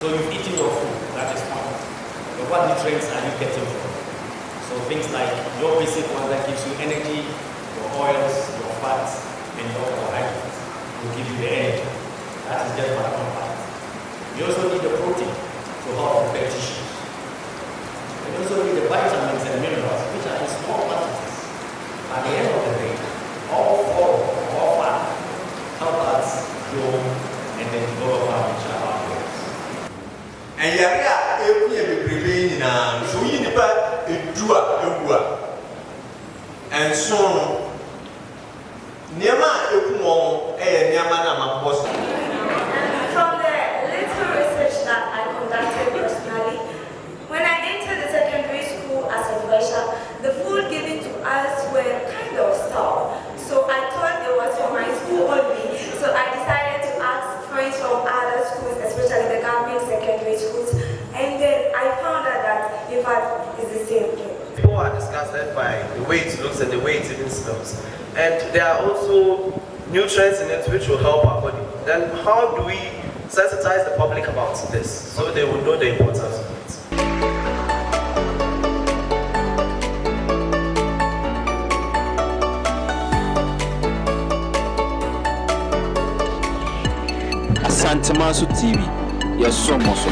So you've eaten your food, that is fine. But what nutrients are you getting from it? So things like your basic one that gives you energy, your oils, your fats, and your carbohydrates will give you the energy. That is just one component. You also need the protein to help repair tissues. You also need the vitamins and minerals, which are in small quantities. At the end of the day, all four or five help us grow and then develop our future outcomes. And yarea every prevailing now, so you never do a and so Nema Ekumo, Nema Nama. From the little research that I conducted personally, when I entered the secondary school as a fresher, the food given to us were kind of stale. So I thought it was for my school only. So I decided to ask friends from other schools, especially the government secondary schools, and then I found out that in fact it's the same thing. People are disgusted by the way it looks and the way it even smells. And there are also nutrients in it which will help our body. Then how do we sensitize the public about this so they will know the importance of it? Asantemaso TV, yes, so much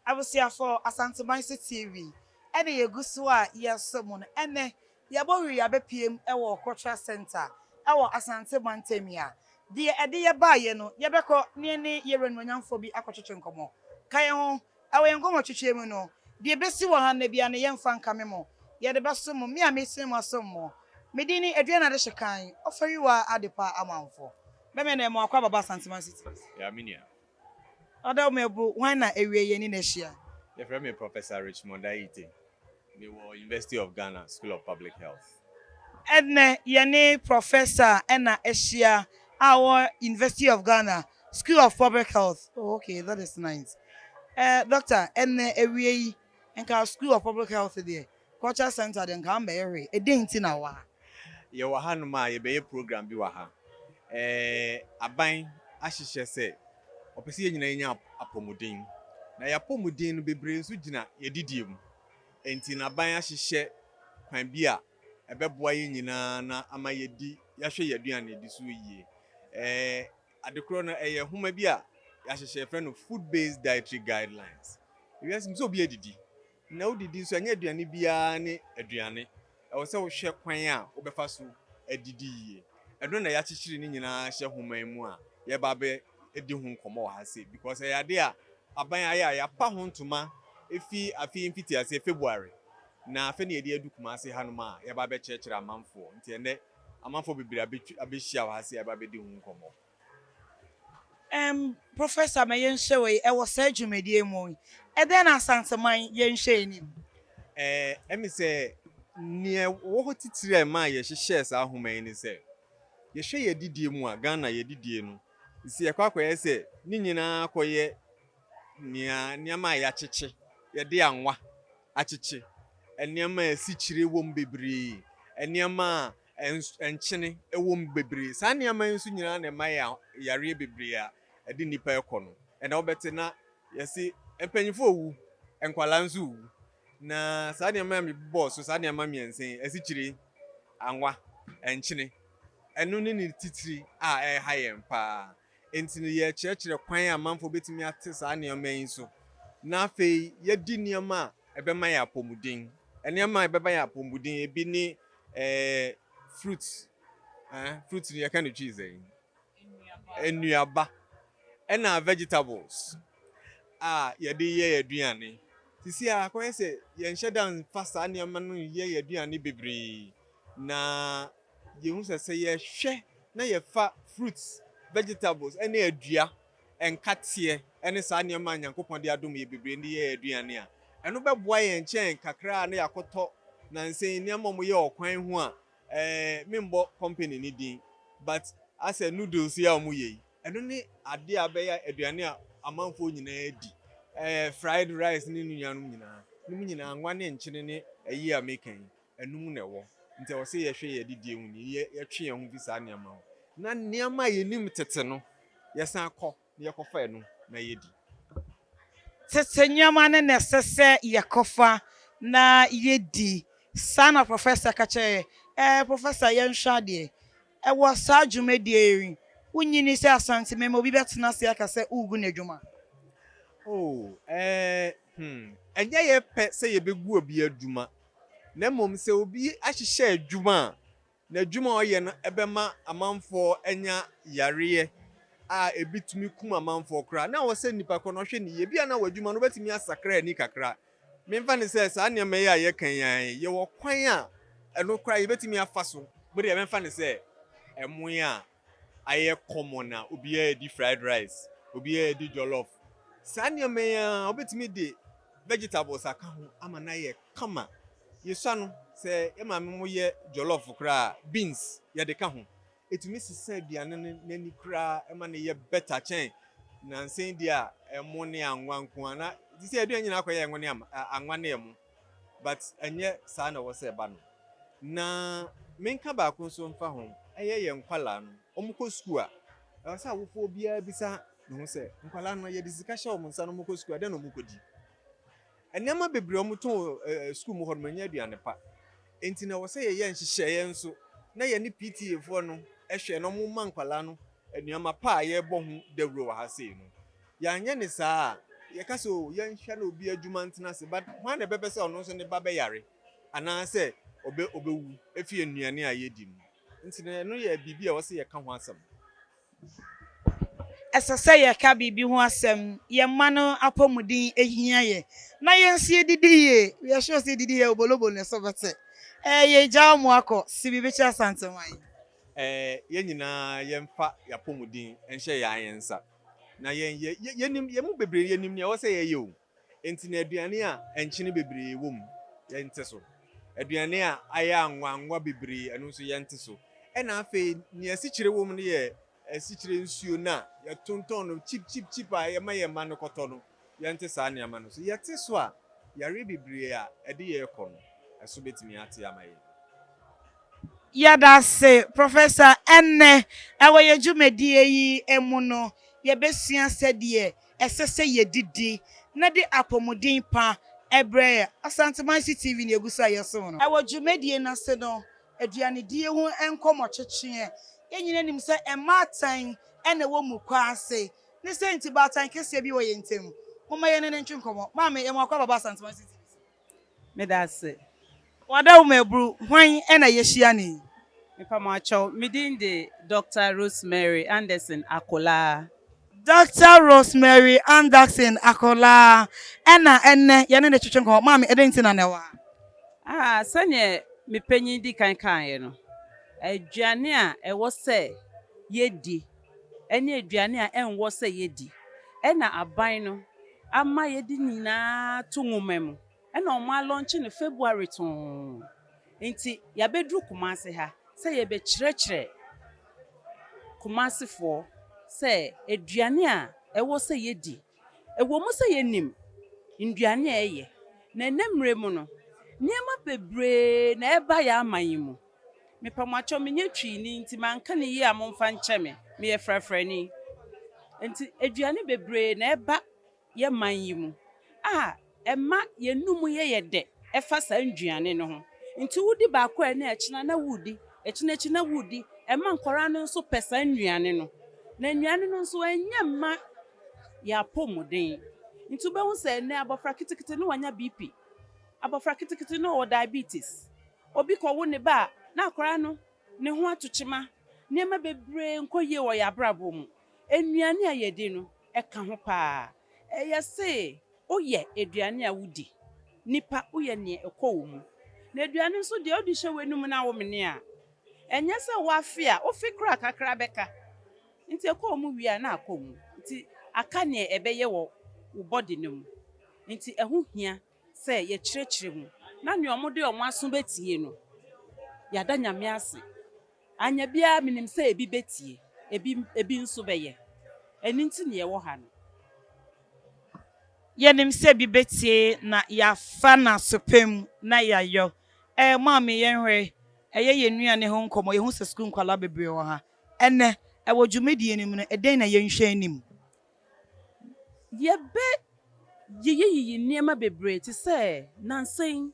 I was here for Asantemaso TV. Any a gusua, yes, someone, and Yabori Abe PM, our cultural center, our Asante Mantemia. Dear Adia Bayeno, Yabako, nearly year and when for be aquatic como. Kayon, our young gomo chichemuno. Dear Bessie one, maybe an young fan camemo. Yet the best some me, I may say more some more. Medini Adriana de Shakai, offer you are Adepa amount for. Memene mo akwa baba Santima City. Yeah, minia. Oda mebu why na area yeni neshia. Yeah, from me Professor Richmond Daite. Me wo University of Ghana School of Public Health. Edne yeni professor ena eshia our University of Ghana School of Public Health. Oh, okay, that is nice. Doctor, ene area enka School of Public Health there. Culture Center den kan be area. E dey nti na wa. Ye wa hanuma ye be program bi wa ha. Aban ahihye se opese ye nyina nya apomuden na ya apomuden no bebre nso gina ye didiem enti na aban ahihye kwan bi a ebeboa ye nyina na ama ye di ya hwe ye aduane di so yie adekro no eye homa bi a ya hihye friend of food based dietary guidelines yes mso bi edidi na odidi so anya aduane bia ne aduane e wo se wo hwe kwan a wo befa so adidi yie edo na ya chichiri ni nyina hye homan mu a ye ba be edi hu nkomo ha se because ya de a aban aya ya pa ho ntoma efi afi mfiti ase February na afi na edi edu Kumasi hanuma ye ba be chechire amanfo nti ene amanfo bibiri abehia ha se ya ba be di hu nkomo. Professor Mayen Shewe e was adwumedie mu e den asanteman yen hwe ni emi se ne wo titire ma ye hye sa homan ni se ye hwe ye didie mu a Ghana ye didie no isi ye kwakoye se ni nyina koye niama ya cheche ye de anwa acheche eniama esichire wom bebre eniama enchene ewom bebre sa niama nsu nyina na ma ya yare bebre a edi nipa ekono na obete na yesi empanyifo owu enkwala nsu owu na sa niama mi boss sa niama mi ensen esichire anwa enchene enu ni titiri a hayem pa enti ye chechere kwan amanfo betimi ate sa niama yin so na afei ye di niama ebema ya pomudin niama ebeba ya pomudin ebi ni fruits fruits ni yakanu cheese enuaba ena vegetables ye di ye aduane sisi a kwen se ye nhyedan fasa niama no ye aduane bebre na yehu se ye hwe na ye fa fruits vegetables ene adua enkate ene sa niama nyankopon de adom ye bebre ndi ye aduane a eno beboa ye nchen kakra na yakoto na nsen niama mo ye okwan ho a membo company ni din but as a noodles ya mo ye eno ni ade abeya aduane a amanfo nyina adi fried rice ni nuanum nyina anwa ne nchene ne ayi american enum na ewo nti o se ye hwe ye didie mu ni ye twe ye hu bi sa niama ho na niama ye nim tete no ye san akọ ne ye kofa enu na yedi. Tete nyama ne nesese yakofa na yedi. Sana professor kache professor yenhwa de. E was sa dwumadi eri. Unyini se asante memo bi betena se aka se ugu na dwuma. Oh, enye ye pe se ye begu obi adwuma. Na mom se obi ahihye adwuma na adwuma oye no ebema amanfo enya yare a ebitumi kuma amanfo kra na wo se nipa ko no hwe ni ye bia na wadwuma no betumi asakra ni kakra. Memfa ne se sa nneema ye a ye kan yan ye wo kwan a eno kra ye betumi afaso. Bode memfa ne se emu a aye common na obi a di fried rice, obi a di jollof. Sa nneema ya obetumi di vegetables aka ho ama na ye kama. Yesua no se e ma me mo ye jollof kra beans ye de ka ho. Etumi sisa aduane nani kra e ma na ye better chen na nsen dia emo ne anwa nko ana ti se aduane nyina akoye enwo ne anwa ne emu but enye sa na wo se ba no na menka ba ko so mfa ho eye ye nkwala no omko school a sa wo fo bia bisa no se nkwala no ye discussion o nsa no omko school de no omko di enema bebre omuto school mu ho no nya aduane pa enti na wo se ye nhihye ye nso na ye ne PTA fo no ehwe no mo mankwala no anuama pa ye bo hu dawro wa ha sei no ya nya ne saa ye ka so ye nhwe na obi adwuma ntena se but hwan na bebe se ono so ne ba be yare ana se obewu efi anuane a ye di no enti na no ye bibi a wo se ye ka ho asem Esese ye ka bibi ho asem ye ma no apomudin ehia ye na ye nsie didi ye ye sure se didi ye obolobo ne so bete ye jaw mo akọ si bibi cha asante wan ye nyina ye mfa ya pomudin enhye ya ayensa na ye mu bebre ye nim ne wo se ye ye o enti na aduane a enkyene bebre wom ye nte so aduane a aya anwanwa bebre anu so ye nte so e na afa ne asikyire wom ne ye asikyire nsuo na ye tonton no chip a ye ma ye ma no koto no ye nte sa ne ama no so ye te so a yare bebre a ede ye kɔ no eso betimi ate amaye yada se professor enne ewe ye dwumadi yi emu no ye besua sede esese ye didi na de apomudin pa ebre Asantema TV ne egusa yeso no ewe dwumadi na se no aduane die ho enkomo kyekye yenyina nim se ematan ene wo mukwa ase ne se nti batan kese bi wo ye ntem moma ye ne ntwenkomo ma me emu akwa baba Asantema TV me da se wada wo mebru hwan ena ye hia ni Mipamacho, midin de Dr. Rosemary Anderson Akola. Dr. Rosemary Anderson Akola. Ena enne yane ne chichen ko mami edenti na newa. Sanye mi penyi di kan no. Aduane a ewo se yedi. Ene aduane a enwo se yedi. Ena aban no ama yedi nyina to nwomem. Ena o ma launch in February ton. Enti ya bedru Kumasi ha. Say ye be chire Kumasi for say aduane a ewo say ye di ewo mo say ye nim nduane a ye na enemre mu no niema bebre na eba ya aman mu mepamacho menye twi ni nti manka ne yi amomfa nche me ye frafrani enti aduane bebre na eba ye man mu emma ye num ye de efa sa nduane no ho nti wudi ba kwa na echina na wudi echinechi na wudi ema nkora no nso pesa nnuane no na nnuane no nso anya ma ya pomuden nti be hu se ne abofra kitikiti no wanya BP abofra kitikiti no o diabetes obi ko wo ne ba na akora no ne ho atochima ne ma bebre nkoye wo ya brabo mu nnuane a yedi no eka ho pa yese oye aduane a wudi nipa oye ne ekowo mu na aduane nso de odi hye wenum na wo mene a enye se wafia ofikra kakra beka nti ekomu wi a na akomu nti aka ne ebeye wo body nem nti eho hia se ye kyerɛkyerɛ mu na ne omode omo aso betie no yada nyame ase anya bia minim se ebi betie ebi nso beye eni nti ne ye wo ha no yenim se bi betie na ya fa na sopem na ya yo mami yenhwe ye nuane ho nkomo ye hu se school nkwala bebre wo ha enne ewo dwumedie nim no eden na yenhwe anim Yebe ye nneɛma bebree te sɛ nansen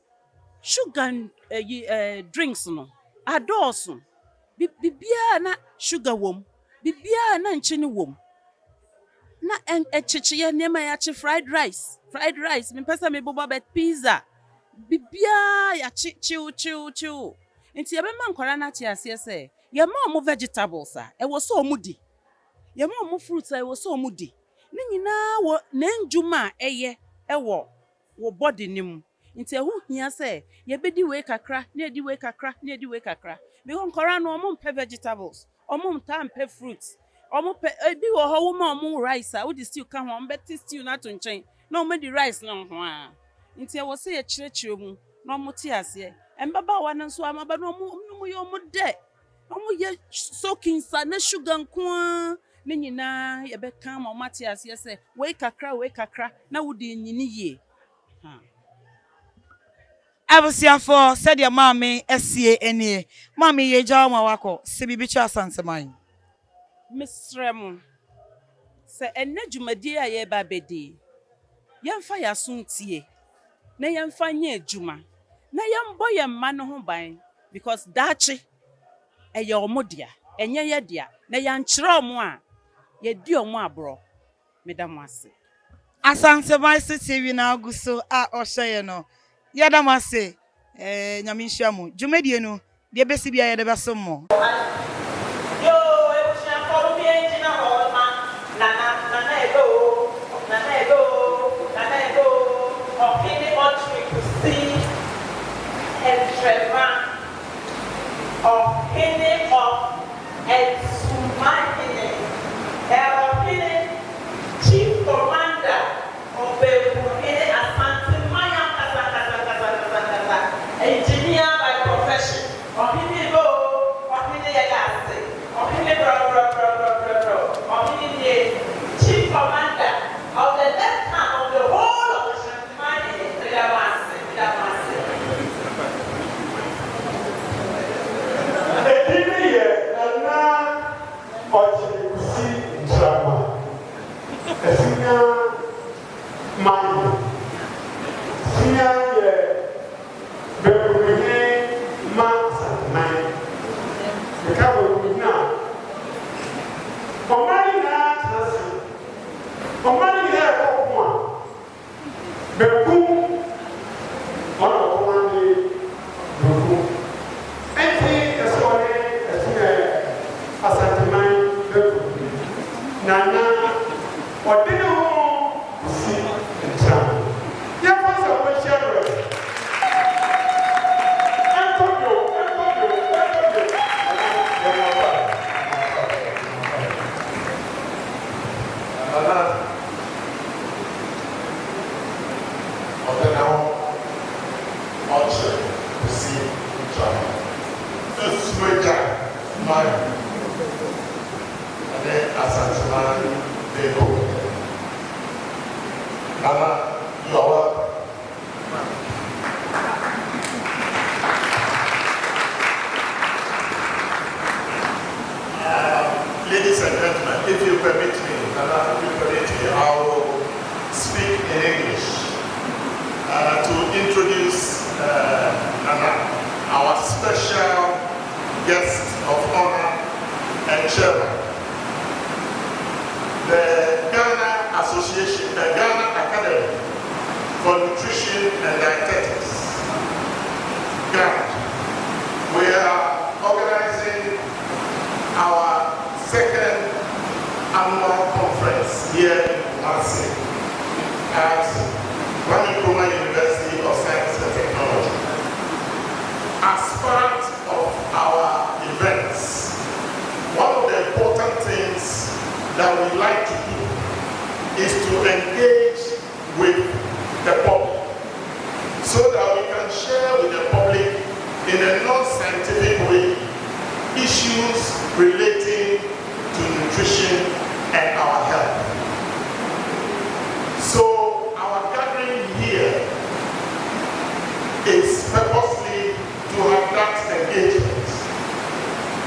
sugar drinks no adɔɔso bibia na sugar wom bibia na nkyene wom na echichiye nneɛma yachi fried rice me pesa me boba bet pizza bibia yachi chill nti yɛbɛma nkwara na te ase sɛ yɛma ɔmo vegetables a ɛwɔ sɛ ɔmo di yɛma ɔmo fruits a ɛwɔ sɛ ɔmo di ne nyinaa wɔ n'endwuma a ɛyɛ ɛwɔ wɔ body ne mu nti ɛho hia sɛ yɛbɛdi wei kakra na yɛdi wei kakra na yɛdi wei kakra because nkwara no ɔmo mpɛ vegetables ɔmo nta mpɛ fruits ɔmo pɛ ebi wɔ hɔ wo ma ɔmo rice a wo di stew ka ho ɔmo bɛte stew na to nkyɛn na ɔmo di rice no ho a nti ɛwɔ sɛ yɛkyerɛkyerɛ mu na ɔmo te aseɛ mbabaawa no nso amaba no ɔmo yɛ ɔmo dɛ ɔmo yɛ soaking sa na sugar nko ne nyinaa yɛbɛka ma ɔmo ate aseɛ sɛ wei kakra na wo di nyini yie abusiafo sɛdeɛ maame asie anie maame yɛgya ma wakɔ sɛ bibi kyɛ asanteman mesrɛ mo sɛ ɛnɛ dwumadie a yɛba bɛdi yɛmfa yɛaso ntie na yɛmfa nyɛ adwuma na yɛmbɔ yɛn mma no ho ban because daakye ɛyɛ ɔmo dea ɛnyɛ yɛ dea na yɛankyerɛ ɔmo a yɛdi ɔmo aborɔ meda mo ase asanteman TV na agu so a ɔhyɛ yɛ no yɛda mo ase nyame nhyia mo dwumadie no deɛ bɛsi bia yɛde bɛsom mo NTRAMA opinion of Exumahine, opinion chief commander of the Asante Maya engineer by profession. Opinion go, opinion yagase, opinion bro, opinion chief commander of the left hand of the whole of the Asante KUSI NTRAMA. Senior man, senior man, the cover now. Omani na tasi, omani na kokuma. Beku, one of omani beku. Enti esone esine asanteman beku. Nana, ODENEHO KUSI NTRAMA. Yeah, what's up with Sharon? Antonio. ODENEHO KUSI NTRAMA. Esweja, Maya. And then Asanteman Beko. Nana, you are welcome. Ladies and gentlemen, if you permit me, Nana, if you permit me, I will speak in English to introduce Nana, our special guest of honor and chairman. The Ghana Academy for Nutrition and Dietetics. Ghana. We are organizing our second annual conference here in Kumasi at NTRAMA University of Science and Technology. As part of our events, one of the important things that we like to do is to engage with the public so that we can share with the public in a non-scientific way issues relating to nutrition and our health. So our gathering here is purposely to have that engagement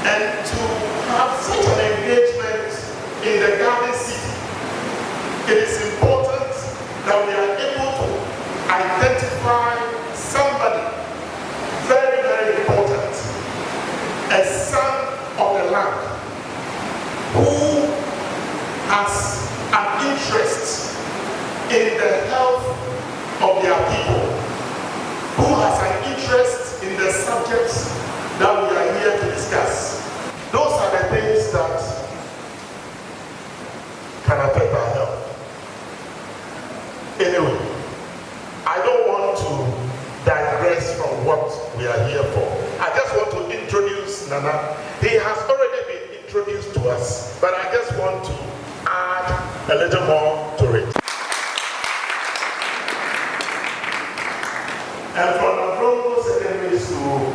and to have such an engagement in the Garden City. It is important in the health of their people, who has an interest in the subjects that we are here to discuss. Those are the things that can affect our health. Anyway, I don't want to digress from what we are here for. I just want to introduce Nana. He has already been introduced to us, but I just want to add a little more to it. And from Navrongo Secondary School,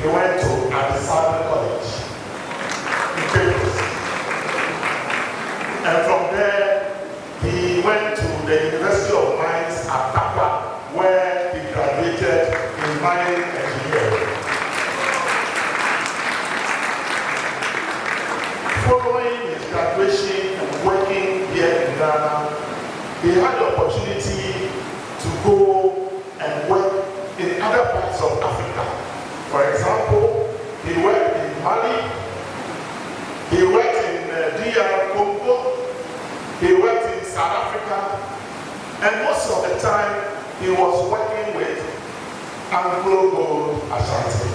he went to Adisababa College in Lagos. And from there, he went to the University of Mines at Tapa, where he graduated in mining engineering. Following his graduation and working here in Ghana, he had the opportunity to go and work in other parts of Africa. For example, he worked in Mali, he worked in DR Congo, he worked in South Africa, and most of the time he was working with Anglo Gold Ashanti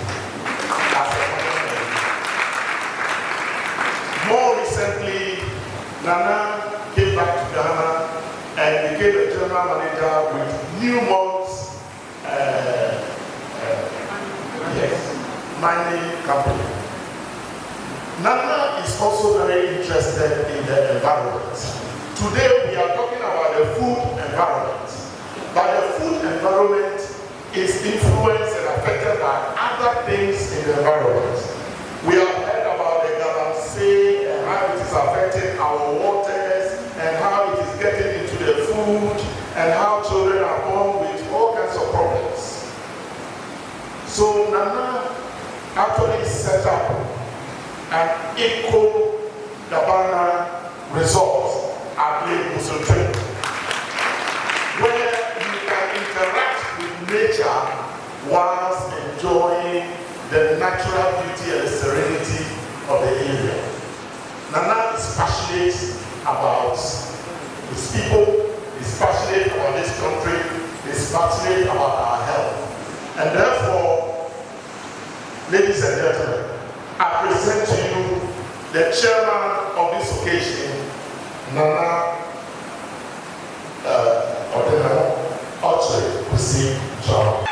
as a manager. More recently, Nana came back to Ghana and became a general manager with Newmont's mining company. Nana is also very interested in the environment. Today we are talking about the food environment, but the food environment is influenced and affected by other things in the environment. We have heard about the galamsey and how it is affecting our waters and how it is getting into the food and how children are born with all kinds of problems. So Nana actually set up an eco-Dabana resort at Lake Musultri, where you can interact with nature whilst enjoying the natural beauty and serenity of the area. Nana is passionate about his people, is passionate about this country, is passionate about our health. And therefore, ladies and gentlemen, I present to you the chairman of this occasion, Nana ODENEHO, OKYERE, KUSI, John.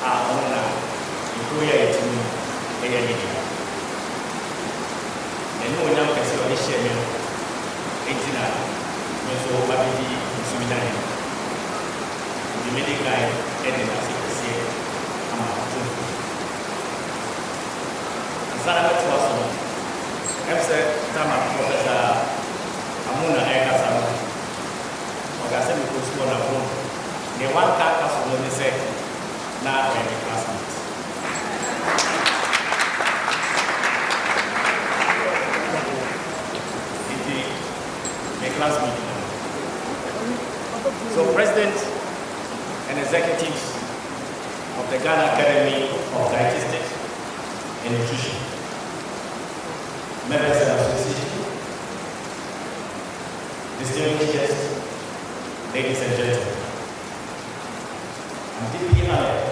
Our honor OKYERE to AND. And no one can see on this share meal, 18 hours, so maybe Suminai. The medical guy, and then I see, I'm out. And Sarah to us, I'm said, Tama Professor Amuna Eka Samu, or I said, we could school on a phone. The one car was on the set, now I'm a classmate. Classmate. So, President and executives of the Ghana Academy of Dietetics and Nutrition, members of the association, distinguished guests, ladies and gentlemen, I'm deeply honored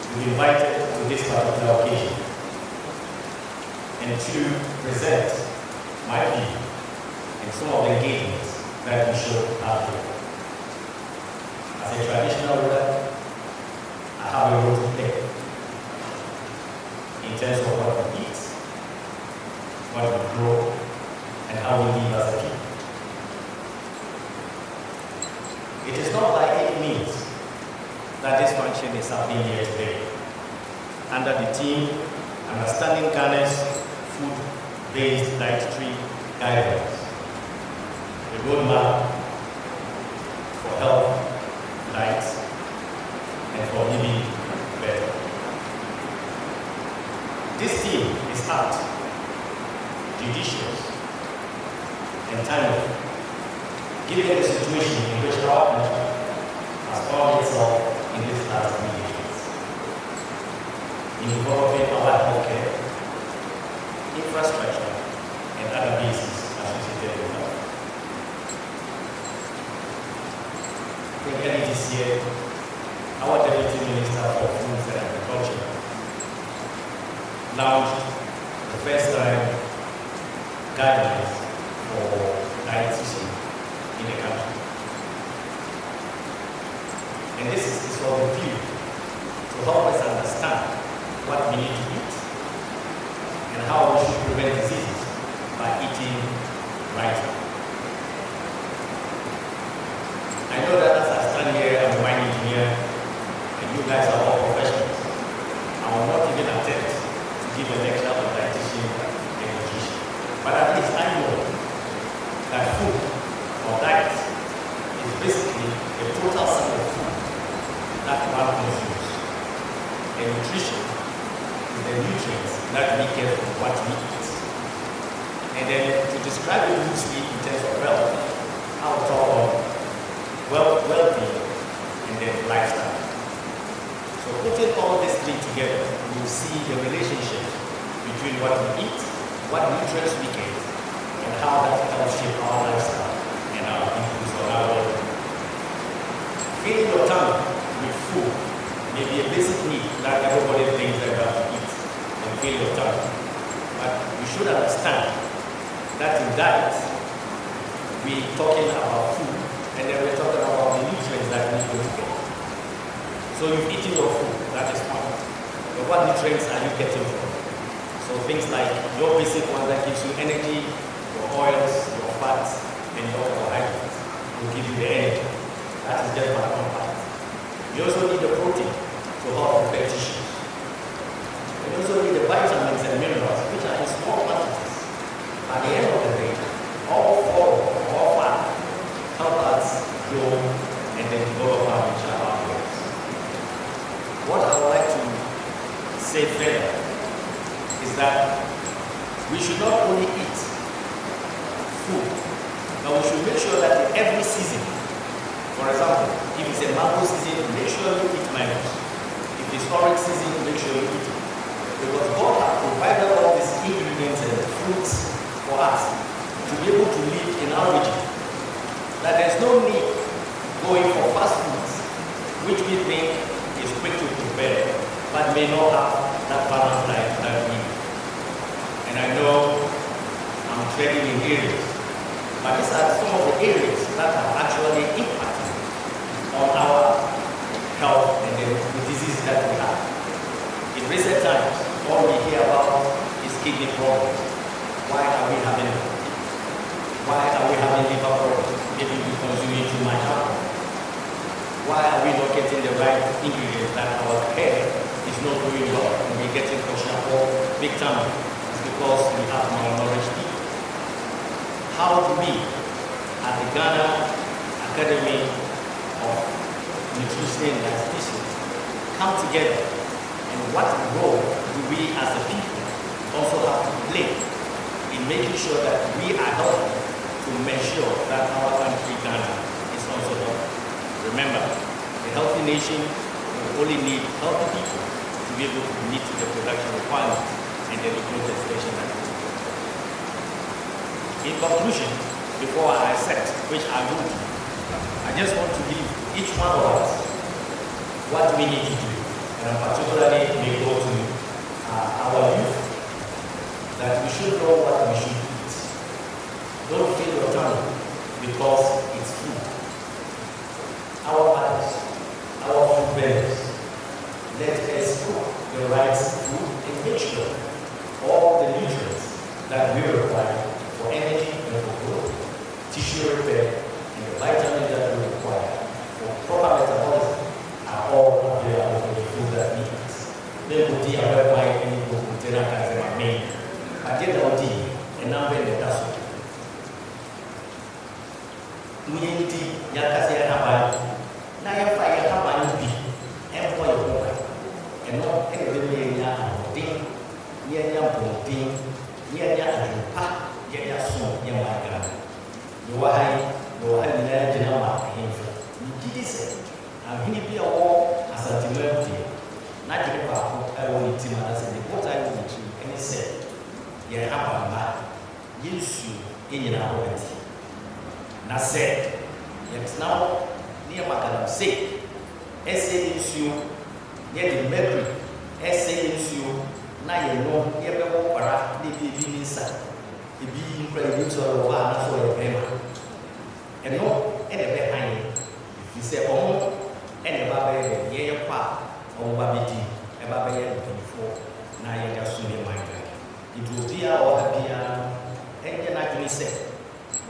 to be invited to this particular occasion and to present my view and some of the engagements that we should have here. As a traditional ruler, I have a role to play in terms of what we eat, what we grow, and how we live as a people. It is not by any means that this function is happening here today. Under the theme, Understanding Ghana's Food-Based Dietary Guidelines, a roadmap for health, light, and for living better. This team is apt, judicious, and timely, given the situation in which our country has found itself in this last 3 years, involving our healthcare, infrastructure, and other bases associated with health. Early this year, our Deputy Minister for Foods and Agriculture launched the first time guidelines for dietitian in the country. And this is for the view to help us understand what we need to eat and how we should prevent diseases by eating right. I know that as I stand here, I'm a wine engineer, and you guys are all professionals. I will not even attempt to give a lecture on dietitian and nutrition. But at least I know that food or diet is basically a total sum of food that one consumes. And nutrition is the nutrients that we get from what we eat. And then to describe it loosely in terms of health, I will talk about well-being, and then lifestyle. So putting all these three together, you will see the relationship between what we eat, what nutrients we get, and how that helps shape our lifestyle and our influence on our body. Feeding your tongue with food may be a basic need that everybody thinks they have to eat and feed your tongue. But you should understand that in diet, we're talking about food, and then we're talking about the nutrients that we need to get. So you've eaten your food, that is fine. But what nutrients are you getting from? So things like your basic one that gives you energy, your oils, your fats, and your carbohydrates will give you the energy. That is just one part. You also need the protein to help protect tissues. You also need the vitamins and minerals, which are in small quantities. At the end of the day, all four or five help us grow and then develop our nature goals. What I would like to say further is that we should not only eat food, but we should make sure that in every season, for example, if it's a mango season, make sure you eat mangoes. If it's orange season, make sure you eat it. Because God has provided all these ingredients and fruits for us to be able to live in our region. That there's no need going for fast foods, which we think is quick to prepare, but may not have that balanced diet that we need. And I know I'm treading in areas, but these are some of the areas that have actually impacted on our health and the diseases that we have. It all we hear about is kidney problems. Why are we having it? Why are we having liver problems? Maybe we consuming too much alcohol. Why are we not getting the right ingredients that our hair is not doing well and we're getting questionable big time? It's because we have malnourished people. How do we, at the Ghana Academy of Nutrition and Dietary, come together, and what role do we as a people also have to play in making sure that we are helping to make sure that our country, Ghana, is also healthy? Remember, a healthy nation will only need healthy people to be able to meet the production requirements and the growth expansion that we need. In conclusion, before I accept, which I will do, I just want to leave each one of us what we need to do, and particularly may go to our youth, that we should know what we should eat. Don't fill your tummy because it's food. Our mothers, our food vendors, let us cook the right food and make sure all the nutrients that we require for energy and for growth, tissue repair, and the vitamins that we require for proper metabolism are all available for the food that we eat. They will be aware by any book container as a main. I get the OD and number in the tassel. Unity, Yakasi and Habai, Naya Habai be, and for your boy, and not any thing, near Yam, near Yam, Yaya soon, Yamaga. You are legend of him. You did it, and he be a war as a timidity. Not the people I will eat him as a what I will eat, and he said, yeah, I'm bad. You in our way. Now said, yet now near Macadam say, essay issue, near the mercury, essay issue, now you know, never para, the baby inside. The being credit to our one, so a payment. And no, and a behind if you say, oh, and a baby, yeah, part, or baby, a baby 24, now you just soon in my mind. It will be our happy, and then I can say,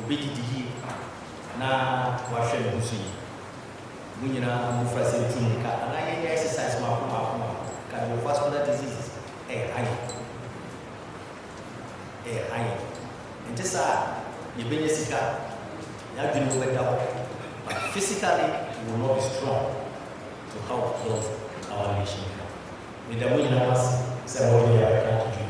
we did he now, washing KUSI. We now move for and I exercise my cardiovascular diseases, and just you been a cigar, you have been over down, but physically you will not be strong to help build our nation. With the winning of us, somebody I can't do it.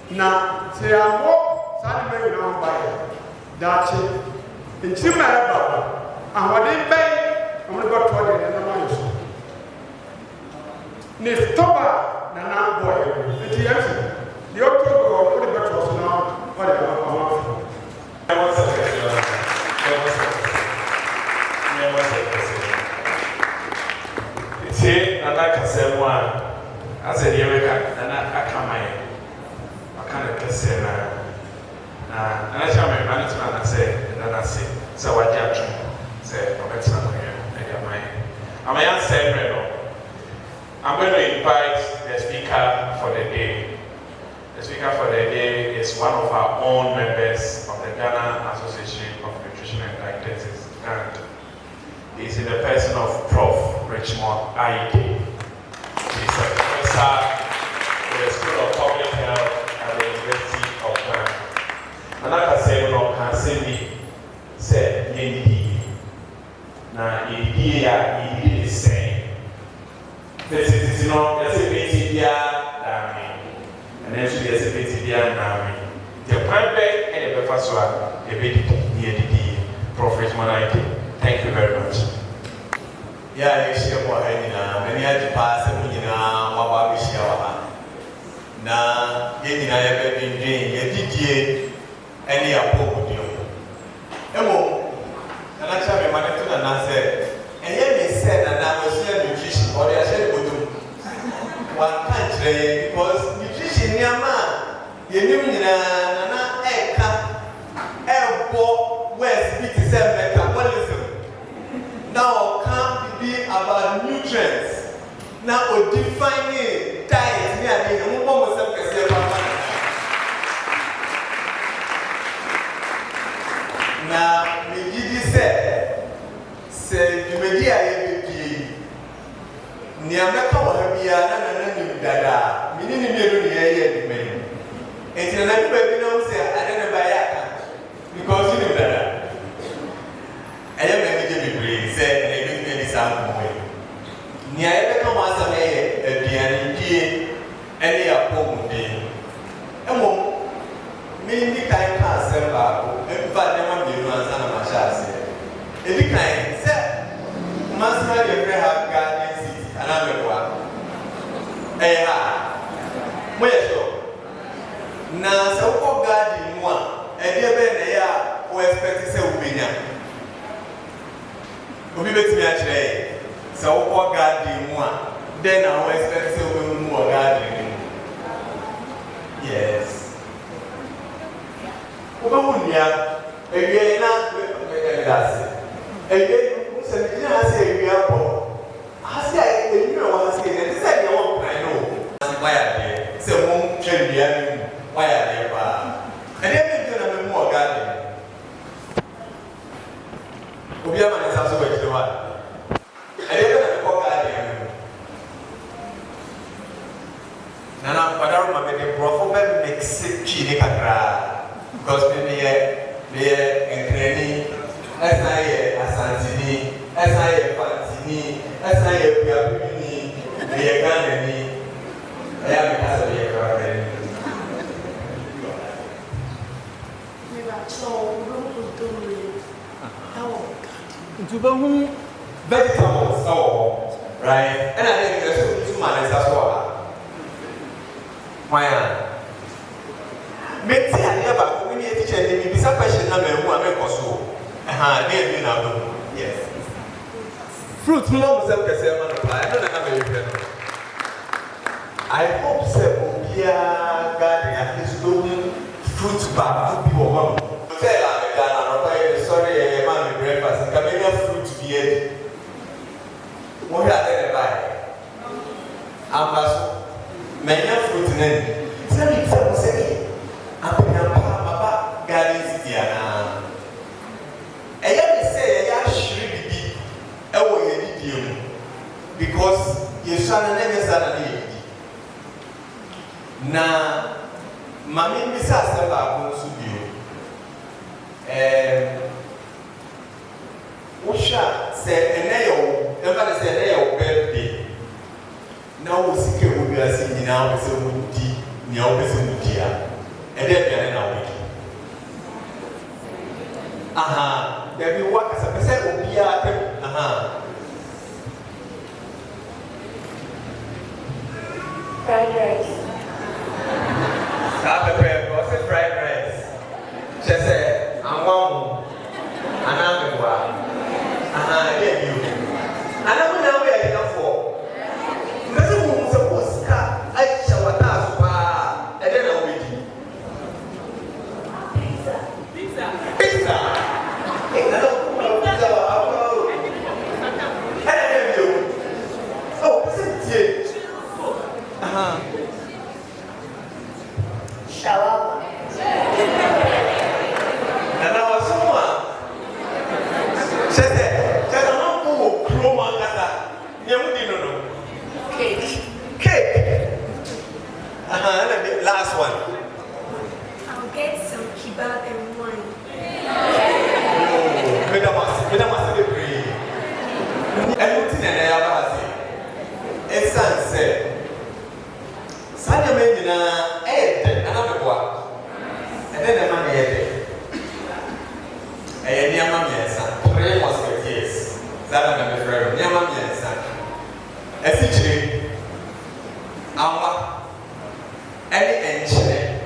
Now, say I'm more Saturday now by that in Chimaba, and what they pay, I'm going to go to the other. Niftoba, Nana boy, the answer. The October or the better now, whatever. Say, Nana Casemwa, as a Yamaka, Nana Akamai. Kind of person, and I tell my management, I say, and I say, so what you say, I'm going to invite the speaker for the day. The speaker for the day is one of our own members of the Ghana Association of Nutrition and Dietetics, and he's in the person of Prof. Richmond Aike. He's a professor in the School of Public Health at the University of Ghana. And like I said, we can say, say, Yendi. Now, Yendi is saying, this is, you know, there's a bit here, and then she has a bit here now. The Pampe and the Professor, a bit near Prophet Manaiki. Thank you very much. Yeah, you see, many had to pass, and akyerɛ because nutrition nneɛma a yɛnim nyinaa na ɛka ɛbɔ west bi te sɛ metabolism na ɔka bibi about nutrients na ɔdefine diet ne ade na mobɔ mo sɛm kɛseɛ papa na megidi sɛ dwumadi a yɛbɛpie nea mɛka wɔ ha biara na nana nim dada mene ne mmienu ne yɛyɛ adwumani enti nana ne baabi na wo sɛ ade ne bayɛ aka because you nim dada ɛyɛ mɛmegye bebree sɛ ɛna yɛbɛtumi adi saa nkɔmmɔ yi nea yɛbɛka ho asɛm yɛ aduanedie ɛne apɔmuden mmom mendi kan ka asɛm baako ɛmfa nneɛma mmienu ansa na mahyɛ aseɛ ɛdi kan sɛ masima yɛfrɛ ha garden city anaa mɛboa ɛyɛ ha moyɛ sure na sɛ wokɔ garden mu a ɛdeɛ bɛyɛ na ɛyɛ a wo expect sɛ wobɛnya obi bɛtumi akyerɛ yɛ sɛ wokɔ garden mu a dɛn na wo expect sɛ wobɛmu wɔ garden mu yes wobɛhu nnua awie na ɛdase awie sɛ megyina ha sɛ awie abɔ ha sɛ ɛnwura wɔ ha sɛ ɛnɛ sɛ deɛ wɔmpran no wayɛ adeɛ sɛ montwa nnua no mu wayɛ adeɛ paa ɛdeɛ bɛbio na mɛmu wɔ garden obi ama ne nsa so wɔ akyire hɔ a ɛdeɛ bɛ na mekɔ garden no mu nana ɔdaro ma mede borɔfo bɛmekse twii ne kakraa because meyɛ nkrani ɛsan yɛ asantini ɛsan yɛ fantini ɛsan yɛ buabini meyɛ Ghanani ɛyɛ meka sɛ meyɛ Ghanani nti wobɛhu vegetables ɛwɔ hɔ right ɛna ne mekɛ sɛ wotuma ne nsa so wɔ ha hwan a meti adeɛ baako ne yɛ teacher ne bibisa question na mahu a mekɔ so ne ebi na do yes fruit mo mo sɛ kɛseɛ ma no paa ɛno na mɛhwehwɛ no I hope sɛ obiara garden at least do fruit baako bi wɔ hɔ no hotel a meda na anɔpa yɛ sɔre yɛ ma me breakfast nka menya fruit bi adi mohwɛ ade ne baeɛ amba so manya fruit no ani sɛ mebisa mo sɛ apanyampa baba garden city anaa ɛyɛ me sɛ yɛyɛ ahyere bibi ɛwɔ yɛdidie mu because yɛsua no na nyɛ saa na ne yɛdidi na ma membisa asɛm baako nso bio wohwɛ a sɛ ɛnɛ yɛ wo ɛmfa ne sɛ ɛnɛ yɛ wo birthday na wo sika wo wiase nyinaa wopɛ sɛ wodi nea wopɛ sɛ wodi a ɛdɛ aduane na wodi dabi wakasa pɛ sɛ obiara tɛm Fried rice. saa pɛpɛ ɔsɛ fried rice kyɛ sɛ anwa mo anaa meboa ɛdɛ bio anaa mo na woyɛ adenafoɔ mbɛ sɛ wohu sɛ wɔ sika akyɛ wataa so paa ɛdɛ na wobɛdi pizza Shawarma. Nana wasoma. Chese no ko kroma kata. Nyemu no. Cake. And the last one. I'll get some kebab and wine. Medamasi the brain. Everything and I have essence. Sanya menina another and then the man near Mamiasa, 3 musketeers. That I'm a friend, near Mamiasa. Essentially, our any engineer.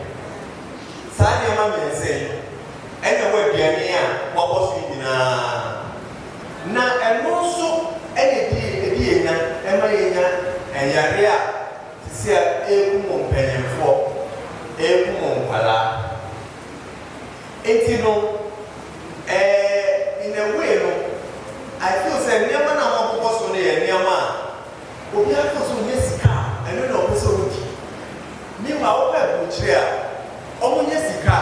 Sanya Mamiasa, anywhere near what was in now, and also any day, and Maria, and Yaria, see a ekumo mpanyinfo ekumo nkwala etino in a way no I feel say niama na mo so ne niama obi a feel so nyesika eno na obi so wuti ni ma wo pa bu kire a omo nyesika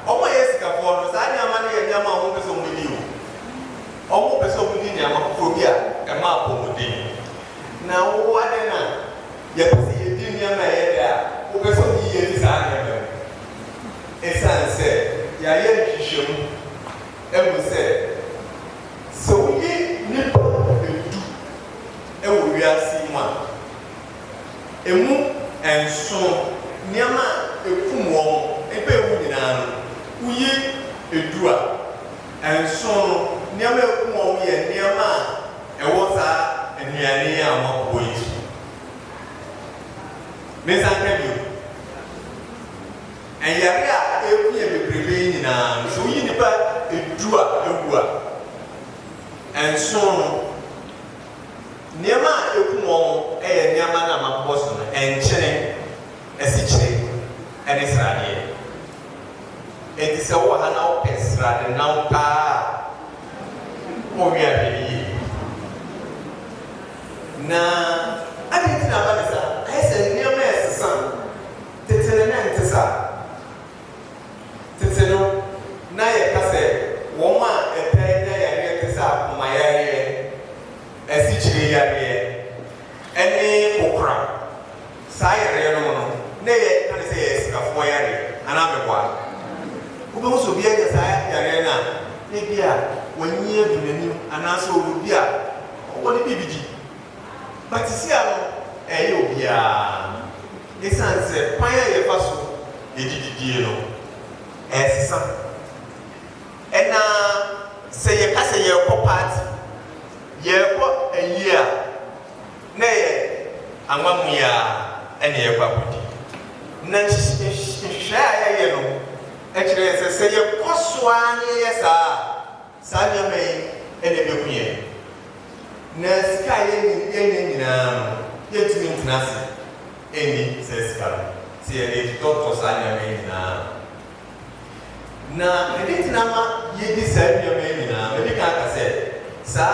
omo yesika fo no sa niama ne niama ho pe so mo di o omo pe so mo di niama fo bi a e ma po mo di na wo ade na ye pe se ye di niama ye da wo pe so di ye di sa niama esanse ya ye hwehwem ewu se so ye nipa edu ewu wiase mu a emu enso niama ekum won ebe ewu nyina no uye edu a enso niama ekum won ye niama ewo sa anuane a mo boyi me sanka bi en yare a eku ye bebrebe nyina so yi nipa edu a ewu a enso no niama ekum won e niama na ma boss no enkyene esikyire ene srade enti se wo ha na wo pesrade na wo pa mo wi abeli na ade tina ba nisa ese niama esesa tetene na ntesa teteno na ye kase wo ma etai na ya tesa ma ya ye esikyire ya ye ene okra sayere no no na ye kan se yes ka fo yare ana me kwa ube muso bia ya sayere na ne bia wanyi adunani ana so bia wo ne bibidi but si ano e yo bia esanse pan ya ye faso edididie no esisa ena se ye ka se ye ko party ye ko ayia na ye anwamu ya ene ye kwa bodi na hwehwea ye no ekire se ye kosoa ne ye sa nya mai ene be kunye na sika ye nyina ye tumi ntinase eni se sika se ye to sa nya mai na NTRAMA ye di sa nya mai nyina me ka ka se sa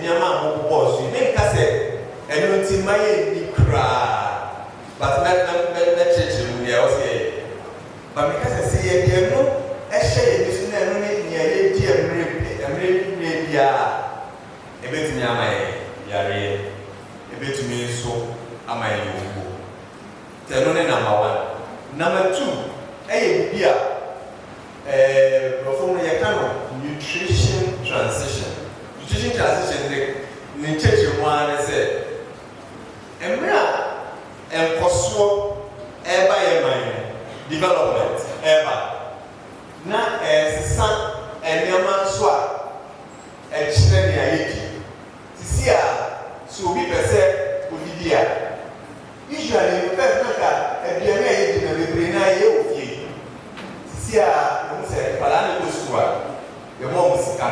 niama mo boss me ka se eno nti maye ni kra but na church mu ya o se ba me ka se ye de no e hye ye di so na eno ne ya ye di emre bia ebetumi amaye yare ebetumi so amaye wo te no ne number 1 number 2 eye bia perform ya kano nutrition transition ne church mu ana se emra enkoso eba ye man development eba na sisa eniama so a echire ne ayeki sisi a so bi pese odidi a usually first naka ebiane ayedi na bebre na ye ofie sisi a mo se pala ne ko school a ye mo musika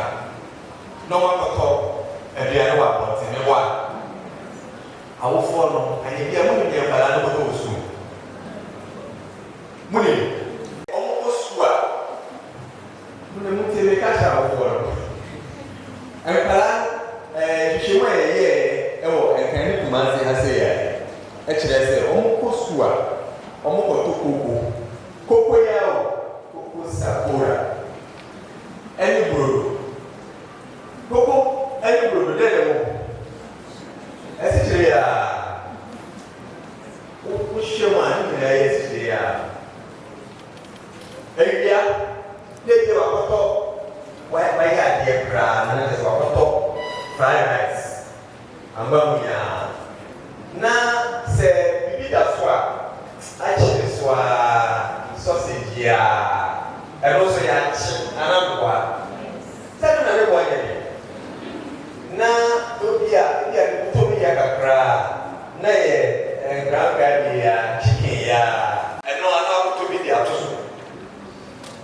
no one koto ebiane wa bontene wa awofo no anye bia mo ne pala ne ko osu muni o school a muni mo tele ka sha awofo no pala hwehwema ye ewo enkan ni Kumasi ha se ya e kire se o mo ko school a o mo ko to koko ya o koko sakura eni bro koko eni bro de le mo esi kire ya o shema ni na ye esi kire ya eya de wa koto wa ya de bra na de wa koto fried rice ambamu ya na se bibi da so a chiri so a sausage ya ero so ya chi anamwa sanu na lebo anya na obia to bi ya kakra na ye granga ya chicken ya eno ana to bi dia to so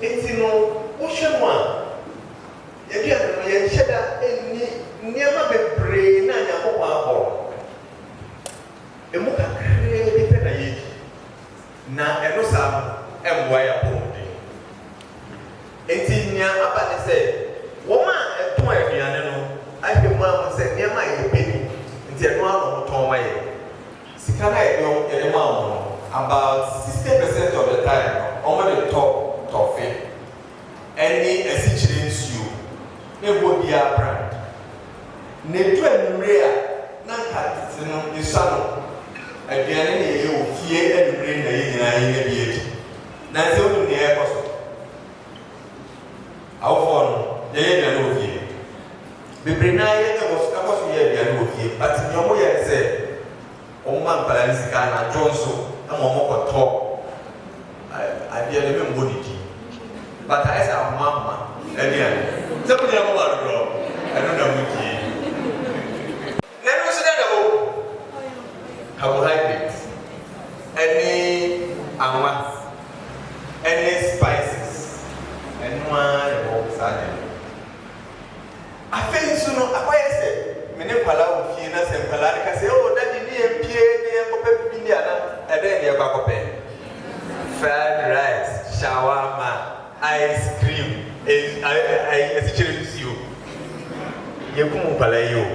etino wo hwemu a ye bia no ye hyeda eni niama bebre na nya ko akọ emu kakre bi pe na ye na eno sa emwa ya pomde enti nya aba ne se wo ma eto aduane no ahwe mu am se ne ma ye pedi nti eno ano to ma ye sika na edo ene ma am about 60% of the time omo the top toffee any esichire nsuo ne bo bia brand ne do anumre a na ka tete no isano aduane ne ye ofie anumre na ye nyina ye bi eti na se onu ne e koso awfo no ye aduane ofie bebre na ye koso ye aduane ofie but nyomo ye se o man pala sika na jonso na mo ko to aduane me mboniti but I say mama aduane se ko ya mo ba do anu na muti nenu se da ho carbohydrates any anwa any spices and one of sade afen su no akoye se mene pala o fie na se pala ka se o daddy ni empie ni enkope bibili ana ede ni e kwakope fried rice shawarma ice cream esichire nsuo ye kumu pala yo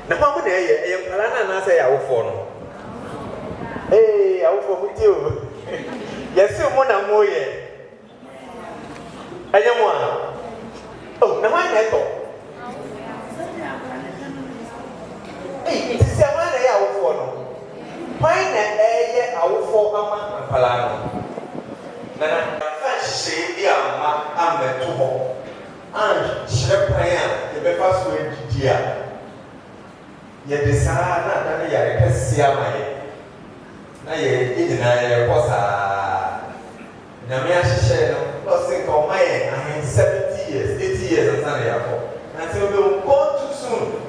na kwa mo na ye pala na na se ya wofo no awofo muti o yesi mo na mo ye anyamo oh na wa na to ti se wa na ya awofo no why na ye awofo ama pala no na fa shi dia ma ameto ho an shrepan ye be fa so edidia ye de sa na da ne yare kesi amaye na ye nyina ye kosa na me ahihye no losin ko maye 70 years 80 years and ya for and say we will go too soon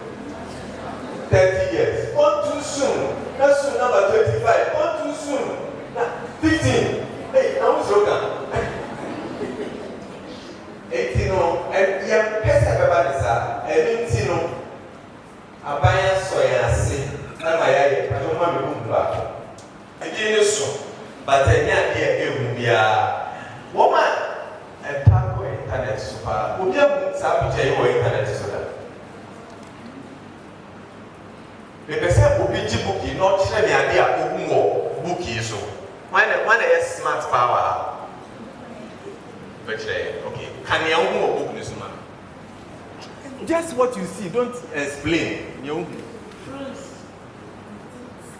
30 years go too soon na soon number 25 go too soon na 15 hey now slogan 18 no e ya pesa baba desa e 20 no abaya so ya se na ma ya ye ajo ma me ku ba again so but enya dey ewu bia woman e ta ko internet so pa obi am sa bi je wo internet so da le pese obi ji bookie no kire me ade a ogun wo bookie so when is smart power but okay can you ogun wo book ni so ma just what you see don't explain you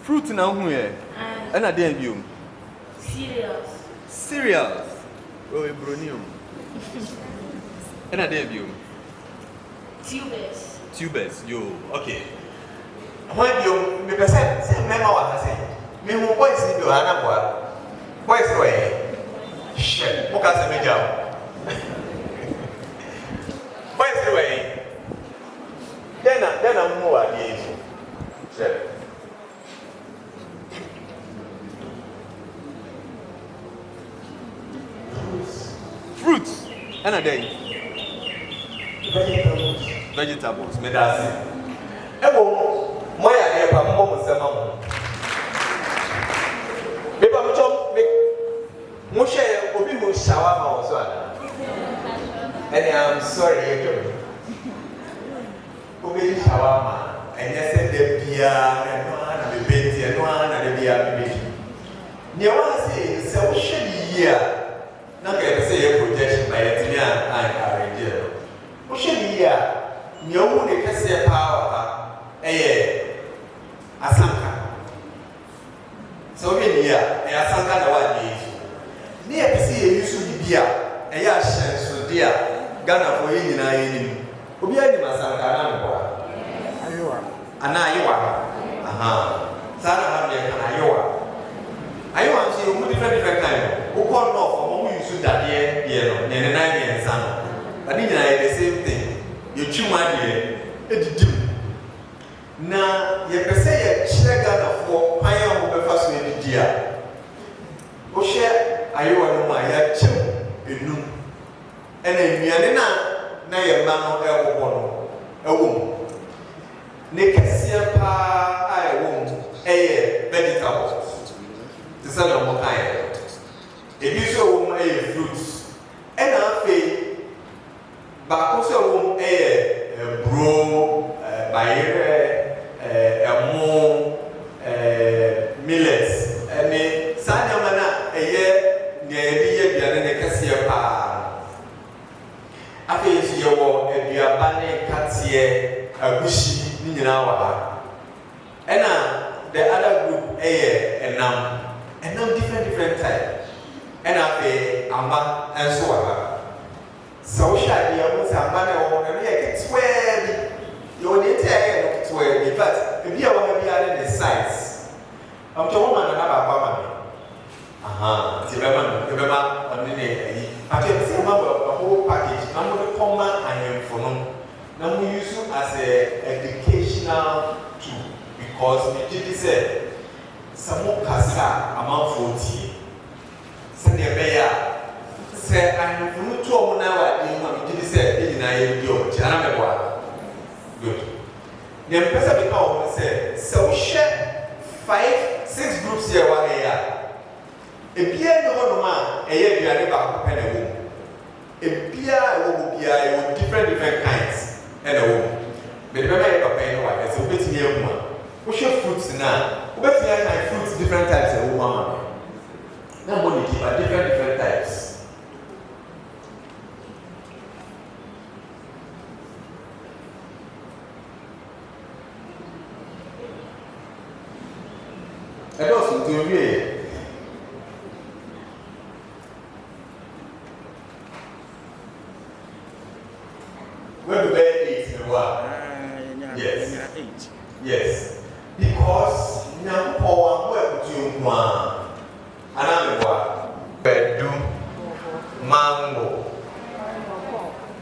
fruit na hu ye and I didn't view cereals. Oh, a bronium. And I didn't view tubers. You okay? When you me person say me ma wa say me who boy see do ana boy. Boy say way. Shit, mo ka say me jam. Boy say way. Then I'm more at the age. Shit. Fruits. And a day. Vegetables. Medicine. Ebo, moya epa mbo msema mo. Beba mchom mo share obi mo shawarma also ana. And I'm sorry, you obi shawarma. And you said the bia and na be benti and na the bia be. Ni wa say se wo hwe yia. Na ke say your projection by Etinia and Arrange. O she ya nyomu ne kese power ha asanka. So we ya asanka na wa ni. Ni e pese ye yusu bibia ahye so dia Ghana for yin na yin. Obi ani masanka na mbo. Ayewa. Ana ayewa. Aha. Sana ha me kana ayewa. Ayewa nsi o mu different kind. O call no for mo use that here no. Ne na yen san. But ni na the same thing. You chuma de edidim. Na ye pese ye kire Ghana for kwan a wo be fa so edidia. O she ayewa no ma ya chim enum. Ena nnuane na ye ma no e wo no. Ewo. Ne kese pa a e wo vegetables. This is a more kind. If you show a fruits, and I pay, but also a bro, millets, and a Sanamana, a year near the Cassia Pa. I think you are a Biabane Katia, a Kusi, Ninawa. And the other group, and now different type. And I pay Amba and so on. So shall be able to manage on it's where you need to where the fact if you want to be added the size. I'm to woman and have a family. Remember on the day. I can see a whole package. I'm going to come and for them. Now we use it as an educational tool because we did say some more casa amount 40. Send your bear. Say I'm going to talk now. You did say in a video. Good. The person become say so share 5-6 groups here. One here. A beer no man. A year you are never pen a beer will be different kinds and a woman. But remember, a pen one. It's a bit near woman. What's your fruits now? What's your kind of fruits? Different types of woman. Now, what do you give different types? And also, do you where do they eat? Yes. Yes. Because now, where do you want? Another bedu, mango,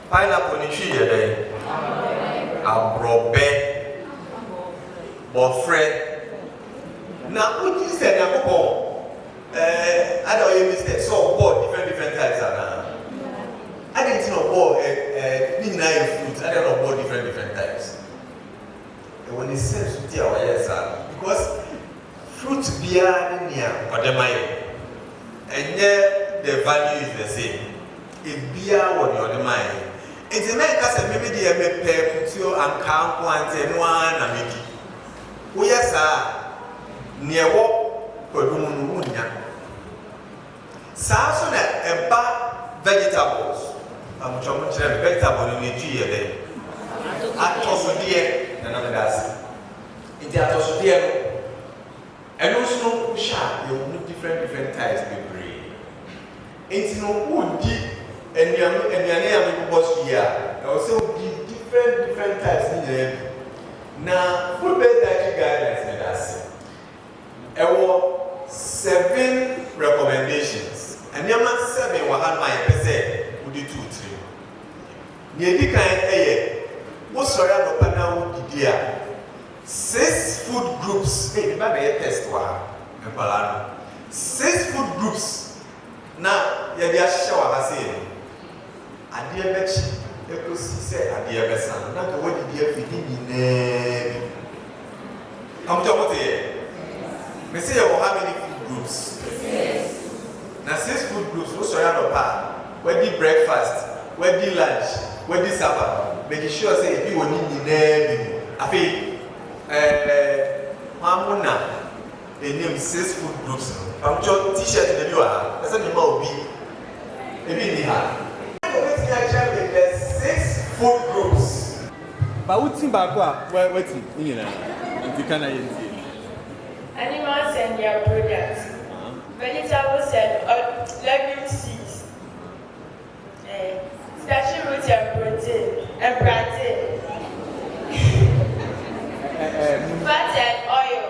pineapple, nichi, abrobe, bofre. Now, what you said, I don't even say so. Different types. I didn't know about midnight fruits. I don't know about different types. And when it says to tell yes, because fruit beer near or the mine, and yet the value is the same. If beer or the other mine, it's a man because maybe the MP put you and count one and maybe. Oh, yes, sir. Near what Podumunia. Samson and bad vegetables. I'm trying to have vegetable in the tree. I toss a deer and another gas. It is deer. And also, sharp, you will different types of breed. It's no wood deep and your name was here. Also, different types in there. Now, food-based dietary guidelines in us. There were 7 recommendations, and there were 7 were had my percent would do 2-3. Near the kind what's sorry about panel would be there. 6 food groups, remember a test one, 6 food groups. Now, you are shower has said, I dear Betty, you could say, I dear Bessan, not what did you feed in I'm talking here. We say how many food groups? 6. Now 6 food groups, what's your other part? Where did breakfast? Where did lunch? Where did supper? Making sure say if you need the name. I think Mamuna, they name 6 food groups. I'm sure t-shirt in the new one. That's what you will be. Maybe in the hand. There's 6 food groups. But what's in Bagua? What's in there? Animals and their products, vegetables and legume seeds, starchy roots and protein, fat and oil,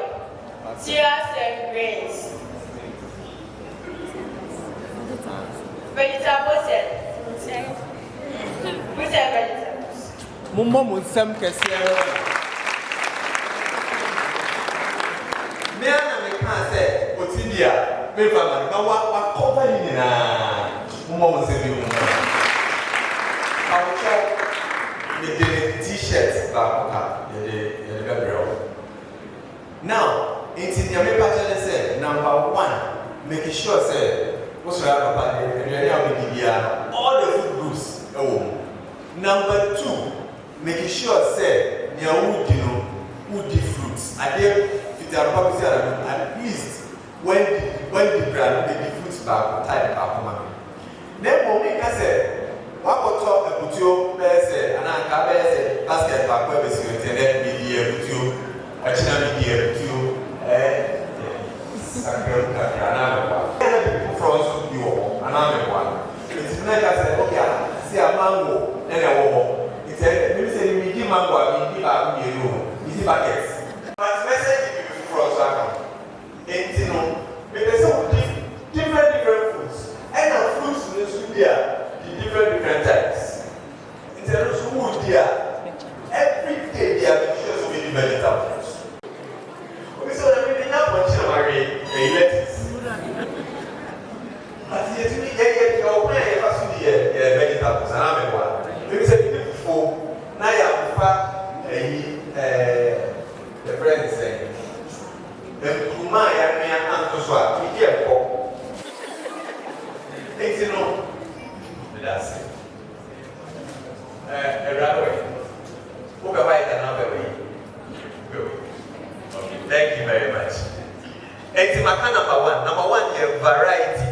cereals and grains, vegetables and fruits and vegetables. Mummo Sam Cassia. Me can't say, what's in here? Paper man, but what company now? Mummo said, I'll try the t-shirts back. Now, it's in your pattern say number 1. making sure say what's your papa all the food groups Number 2, making sure say near woody fruits at least when the brand the fruits back type up. Then when we say what got talk about you say and I basket back where basic internet media with you actually media with you from you another one. It's not just okay, see a mango and a woman. It's maybe say we give mango, we give our easy buckets. But message is from and you know, because of different foods. And the fruits in the studio, the different types. In terms of food, every day they are pictures of the vegetables. Okay, so the meaning of what you are lettuce. But yet, you are playing a vegetables, and I'm a one. Maybe say before, now you have the friend saying, the Kumasi and to swap, we get for. It's no, that's it. Thank you very much. It's my number one. Number 1 is variety.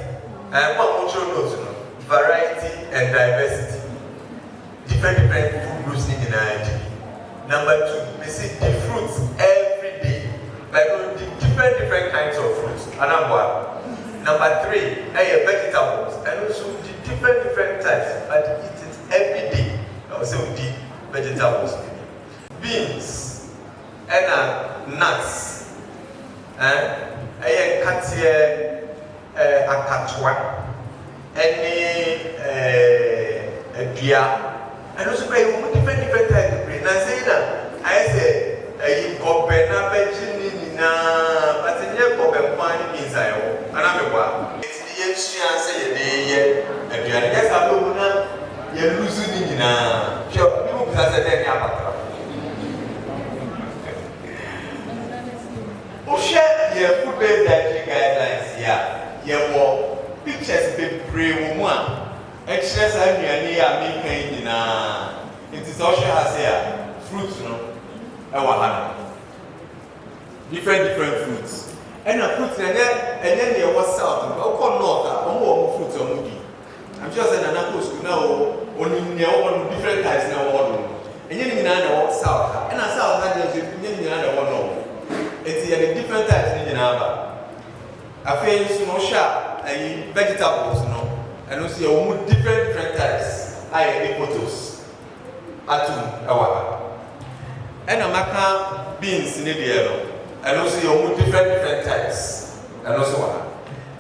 Variety and diversity. Different food groups in Nigeria. Number 2, we see the fruits every day. Like different kinds of fruits. Number 3, vegetables and also the different types, but it is every day. Also the vegetables, beans and nuts, akatwa, and also different types of grain. I say that I say Kopena Pechinina, but in your Kopen inside, and I'm a one. It's the say and you are just a luna, you're losing in a sure, you can say that. Share your food based dietary guidelines here. Your pictures be pre woman. Extras and you are making in a it is also has here fruits, no. Different fruits. And the fruits and then there was south, north, fruits or movie. I'm just saying another school now, only different types now. And then you south. And a south has it's a different types in Janaba. I feel no sharp, vegetables, no, and also different types. I photos. Atum, and a maca beans in the yellow, and also different types, and also one.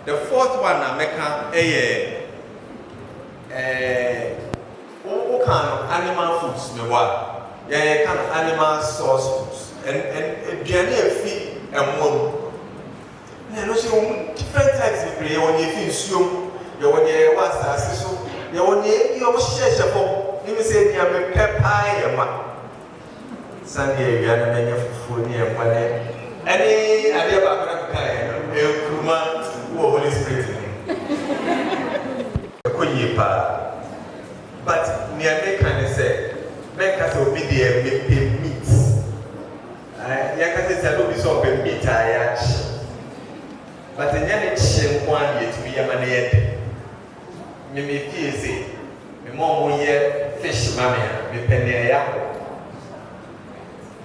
The 4th one, I make what kind of animal foods, me what? Kind of animal source foods, and journey feed and one. And also different types of play when you feel so, you want your was so, you want your share for, you say, you have a pepper. Sunday, you are many food near one. Any idea about Kuma or Holy Spirit? But near me can say, make us obedient with meat. Yakasa said, "Don't be so meat." But the young chin one yet be a man. Mimi Fizi, the more fish mammy, with Penny.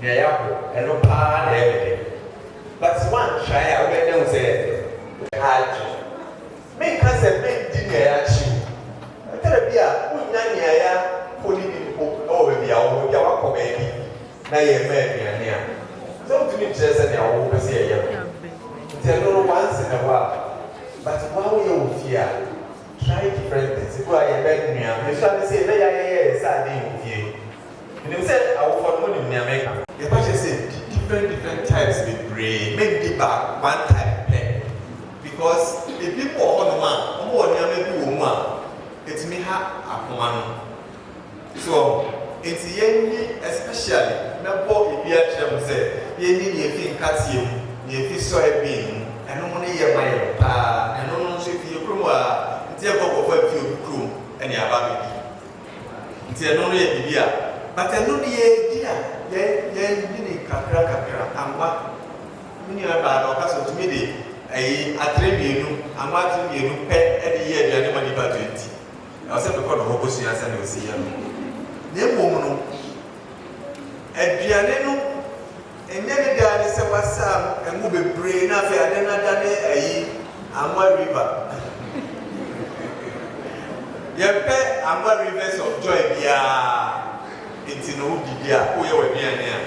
And no part everything. But one try away, don't say, make us a big dinner at you. I tell a beer, who Nanya, pulling over the hour, baby. Now you're married here. Don't do it just an hour, say, tell once in a while. But while you're here, try different things. If I am begging me, you shall say, yes, I didn't with you. And you said, I will follow you in America. The pastor said different types of brain, make the back one type because the people on one, it's me have one. So it's yenny, especially remember if you are say yenny you think cut you, you soybean, and only your mind, and ɛne aba bɛbi nti ɛno no yɛ bibi a but ɛno no yɛdi a yɛdi ne kakra amma mini aba na ɔka sɛ ɔtumi de ɛyi atere mmienu amma atere mmienu pɛ ɛde yɛ aduane ma nipa 20 ɛwɔ sɛ bɛkɔ ne hɔ kɔsua sɛ ne ɔsi yɛ no na mmom no aduane no ɛnyɛ ne daa ne sɛ wasa ɛmu bebree na afei ade no ada ne ɛyi Amwa River. Yɛpɛ Amwa Rivers of Joy biara nti no wodi bia woyɛ w'aduane a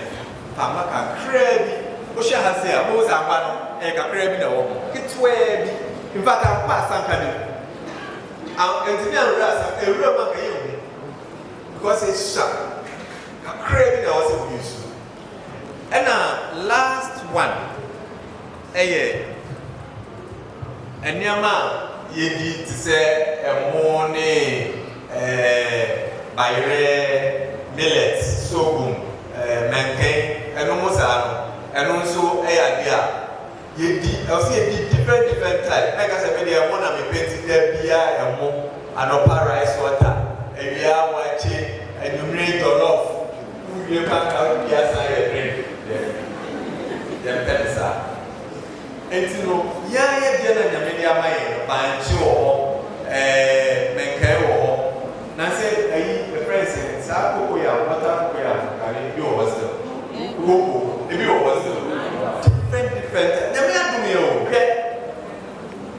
pama kakra bi wohyɛ ha sɛ a wosa amba no ɛyɛ kakra bi na wɔ ketewaa bi in fact ampa asanka bi nti ne anwura asanka ewura mu anka yɛ hu because ɛhyɛ kakra bi na wɔ sɛ woyɛ su ɛna last one ɛyɛ nneɛma a yɛdi te sɛ ɛmo ne bayerɛ millet sorghum mɛnkɛn ɛno mo saa no ɛno nso ɛyɛ adeɛ a yɛdi ɛwɔ sɛ yɛdi different type ɛka sɛ mɛdeɛ ɛmo na mepɛnti da biara ɛmo anɔpa rice water awia wakye anwummere jollof wowie kanka bia saa yɛ drink yɛmpɛ ne saa enti no yɛayɛ deɛ na nyame de ama yɛn bankye wɔ hɔ mɛnkae wɔ hɔ na sɛ ayi ɛfrɛ sɛ saa koko yɛ a wata koko yɛ a kane bi wɔ hɔ sɛ koko ebi wɔ hɔ sɛ different nyame adom yɛ o hwɛ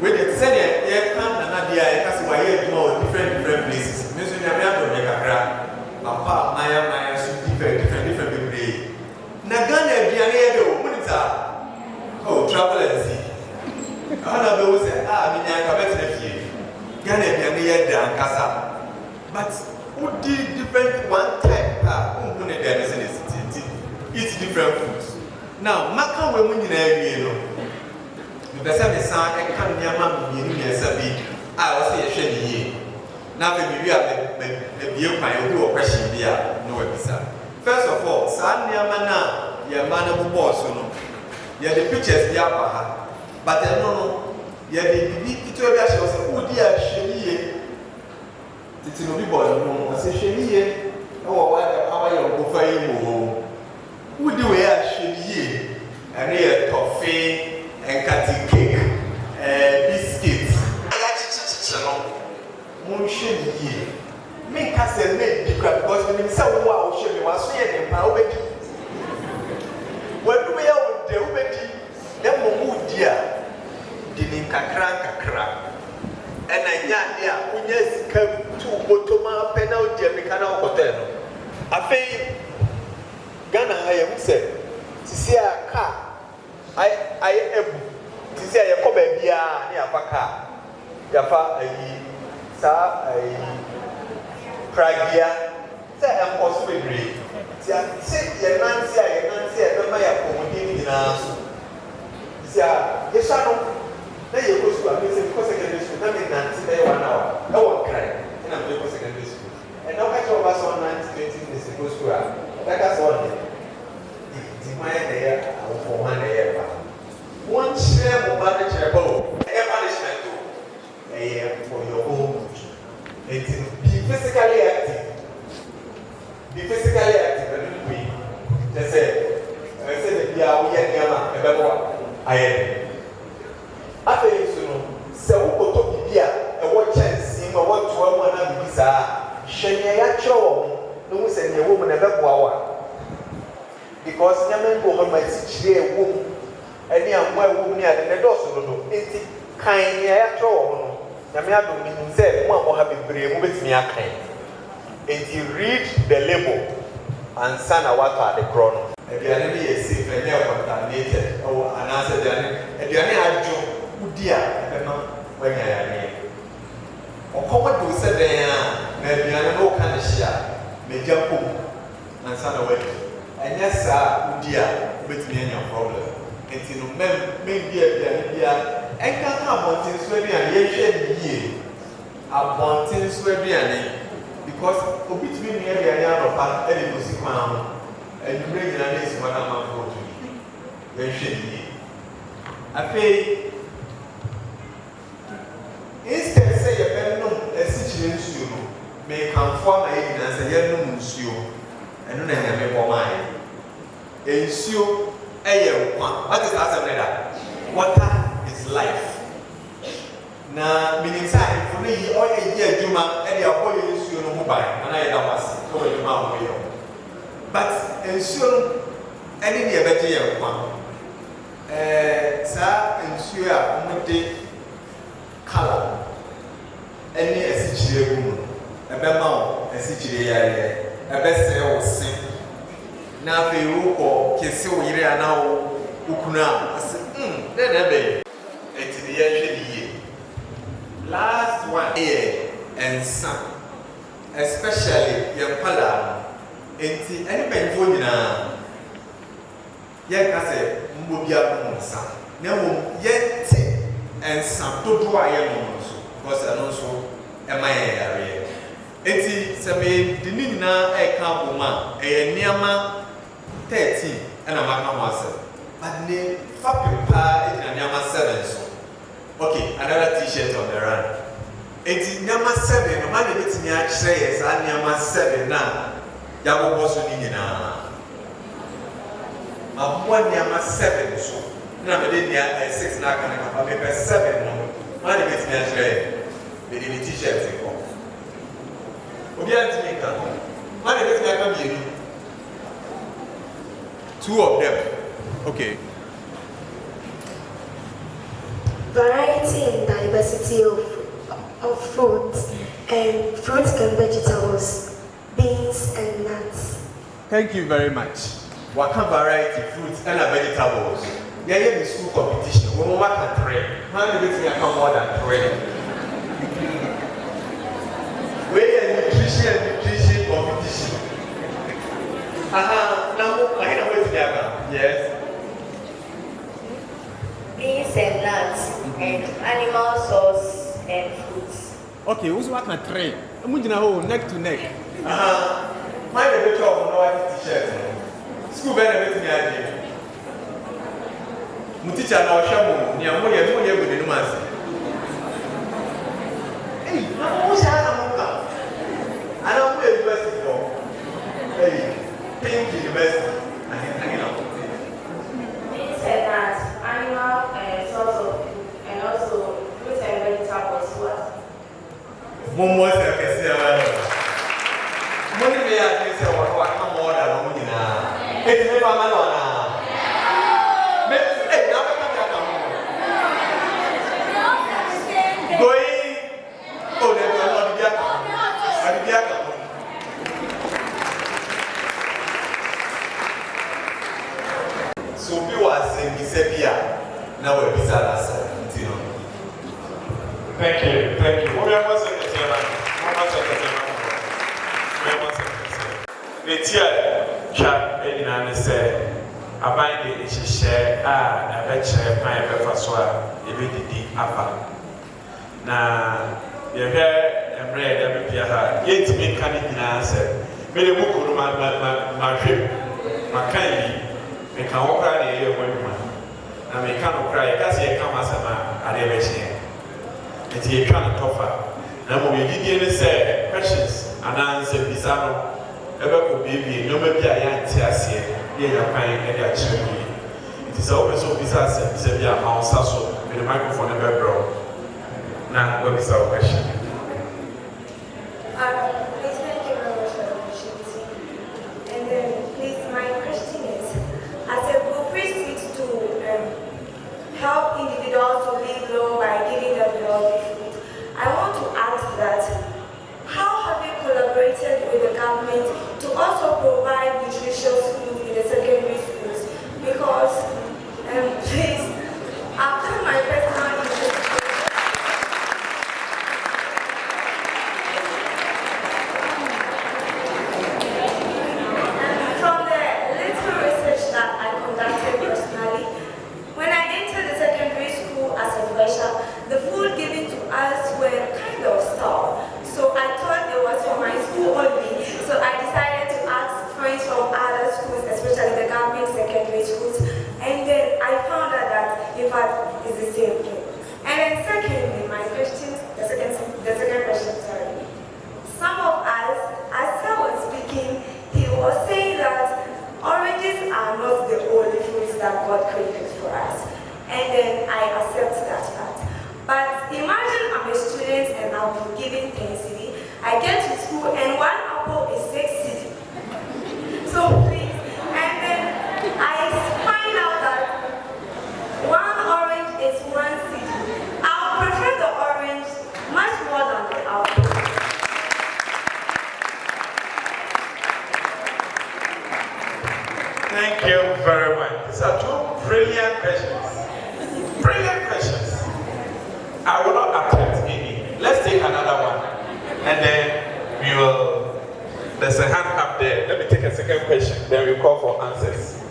wede te sɛdeɛ yɛka nanadeɛ a yɛka sɛ wayɛ adwuma wɔ different places me nso nyame adom yɛ kakra mapa maya so different bebree na Ghana aduane yɛ de o mu ne saa oh, travel and see. I don't know say I come back to the field. Ghana aduane yɛ da nkasa. But who did different one type who ne there is eat different foods. Now, maka we mu nyina awie no. Me pese me san e kan nyama mienu yesa bi a wo se ye hwɛ ne yie. Na fe bi wi a me bie kwan obi wo question bi a no we bisa. First of all, saa nyama na ye ma na bobɔ so no. Ye the pictures bi apa ha. But no ye the bibi kito bi a hye wo se wo di a hwɛ ne yie. Titi no bi bɔ no no se hwɛ ne yie. E wo wa da awa ye wo fa yi mo. Wo di we a hwɛ ne yie. Ane ye toffee, enkati cake, biscuits. Ya chichichi no. Mo hwɛ ne yie. Me ka se me di kra because me say wo a wo hwɛ me wa so ye ne pa wo bedi. Wo du ya wo de wo bedi. Dem mo di a di ni kakra. Ena nya de a unya sika tu botoma pe na o di me kana o kotel no. Afei Ghana ha ye mu se sisi a ka ai ebu sisi a ye ko ba bia na ya fa ka ya fa ayi sa ayi pragia se em ko so bebre ti a se ye nanti e be ma ya ko mo di ni na so sisi a ye sha no na ye ko so a me se ko secondary school na me nanti be 1 hour e wo krai na me ko secondary school and now ka cho ba so 19 20 minutes ko school a that is all di mai there a for one there ba one share mo ba de share bo e punishment for your own good. Be physically active and we just say we are we are about I after so no se wo ko to bibia e wo chance ma wo to am na bibisa hwenya ya kyewo no mu se ne wo mu na beboa wa because nyame go ho ma ti kire wo mu ani amwa wo mu ni ade ne do so no enti kan ya kyewo no nyame adom ni say mo ha bebre mo betimi akan enti read the label and sana what are the chrono aduane bi yɛ safe ɛnyɛ contaminated or anase aduane adwo udi a ɛbɛma wanya yane ɔkɔmɔ do sɛ dan a na aduane no ka ne hyia megya pom ansa na wadi ɛnyɛ saa udi a wobɛtumi anya problem enti no membi aduane bia ɛnka ka abɔnten so aduane yɛhwɛ ne yie abɔnten so aduane because obi tumi nua aduane anɔpa ɛde kɔsi kwan ho anwummerɛ nyina ne esi hɔ na amanfoɔ to yɛhwɛ ne yie afei instead sɛ yɛbɛnom asikyire nsuo no forma aí na se yɛ no nsuo ɛno na nyame bɔ mai nsuo ɛyɛ nkwa what is that asɛm da water is life na meaning say for me ɔyɛ yɛ adwuma ɛde akɔ yɛ nsuo no ho ban na yɛ da wase ɔwɔ adwuma a ɔyɛ but nsuo no ɛne deɛ ɛbɛgye yɛ nkwa saa nsuo a wɔde color ɛne asikyire gu mu ɛbɛma wo asikyire yɛayɛ ɛbɛsɛe wo se na afei wokɔ kese wo yere a na wo wokunu a ase dɛ na ɛbɛyɛ ɛnti ne yɛhwɛ ne yie last one yɛ nsa especially yɛn kwalaa no enti ɛne mpanyinfoɔ nyinaa yɛnka sɛ mbɔ bi anom nsa na mmom yɛte nsa dodoɔ a yɛnom no so because ɛno nso ɛma yɛn yareɛ enti sɛ mede ne nyinaa ɛka abom a ɛyɛ nneɛma 13 ɛna maka ho asɛm but ne fapem paa gyina nneɛma 7 so okay another t-shirt on the run enti nneɛma 7 no ma ne bɛtumi akyerɛ yɛ saa nneɛma 7 na yɛabobɔ so ne nyinaa mabobɔ nneɛma 7 so na mede nea 6 na aka ne kafa mepɛ 7 no ma ne bɛtumi akyerɛ yɛ mede ne t-shirt kɔ obiara ntumi nka ma ne bɛtumi aka mmienu 2 of them okay variety and diversity of fruits and vegetables, beans and nuts. Thank you very much. Waka variety fruits and vegetables. Yeah, the school competition. We want to train. How do we come more than training? We are nutrition competition. Now I know what's there. Yes. Beans and nuts and animal sauce and fruits. Okay, who's what can train? I'm going neck to neck. My baby job no white t-shirt. School benefit me idea. My teacher now shamu ni amoye with the numbers. Hey, who's that amuka? I don't play university for. Hey, pink university. I know. Beans and nuts, animal source of food, and also fruits and vegetables. What? Momo se akesi money me at say what come order no nyina it me ba ma no na me eh na ba ka ka mo going oh le no dia ka so bi was in Bisebia na we bisa la sa ntino. Thank you. We are once again Dietary chat in an say, a binding is a share, a venture, my professor, a bit upper. Now, you're here and read every year, yet to make an answer. Many book my trip, my kindly, make an opera the year woman. And we can't cry, because you come as a man at every year. It's a kind of offer. Now, we didn't say questions and answer bizarre. Ebe baby, no maybe I ain't here. Yeah, you're fine. You're chilling. It is always so bizarre. Say we are house so with the microphone never broke. Now, what is our question? Please thank you very much for the opportunity. And then, please, my question is, as a group which seeks to help individuals to live long by giving them healthy food, I want to ask that. How have you collaborated with the government to also provide nutritious food in the secondary schools? Because, please, I've done my personal investigation. From the little research that I conducted personally, when I entered the secondary school as a fresher, the food given to us were kind of stale. So I thought it was for my school only. So I decided to ask friends from other schools, especially the government secondary schools. And then I found out that in fact it's the same thing. And then secondly, my question, the second question, sorry. Some of us These are two brilliant questions. Brilliant questions. I will not attempt any. Let's take another one. And then we will, there's a hand up there. Let me take a second question. Then we'll call for answers.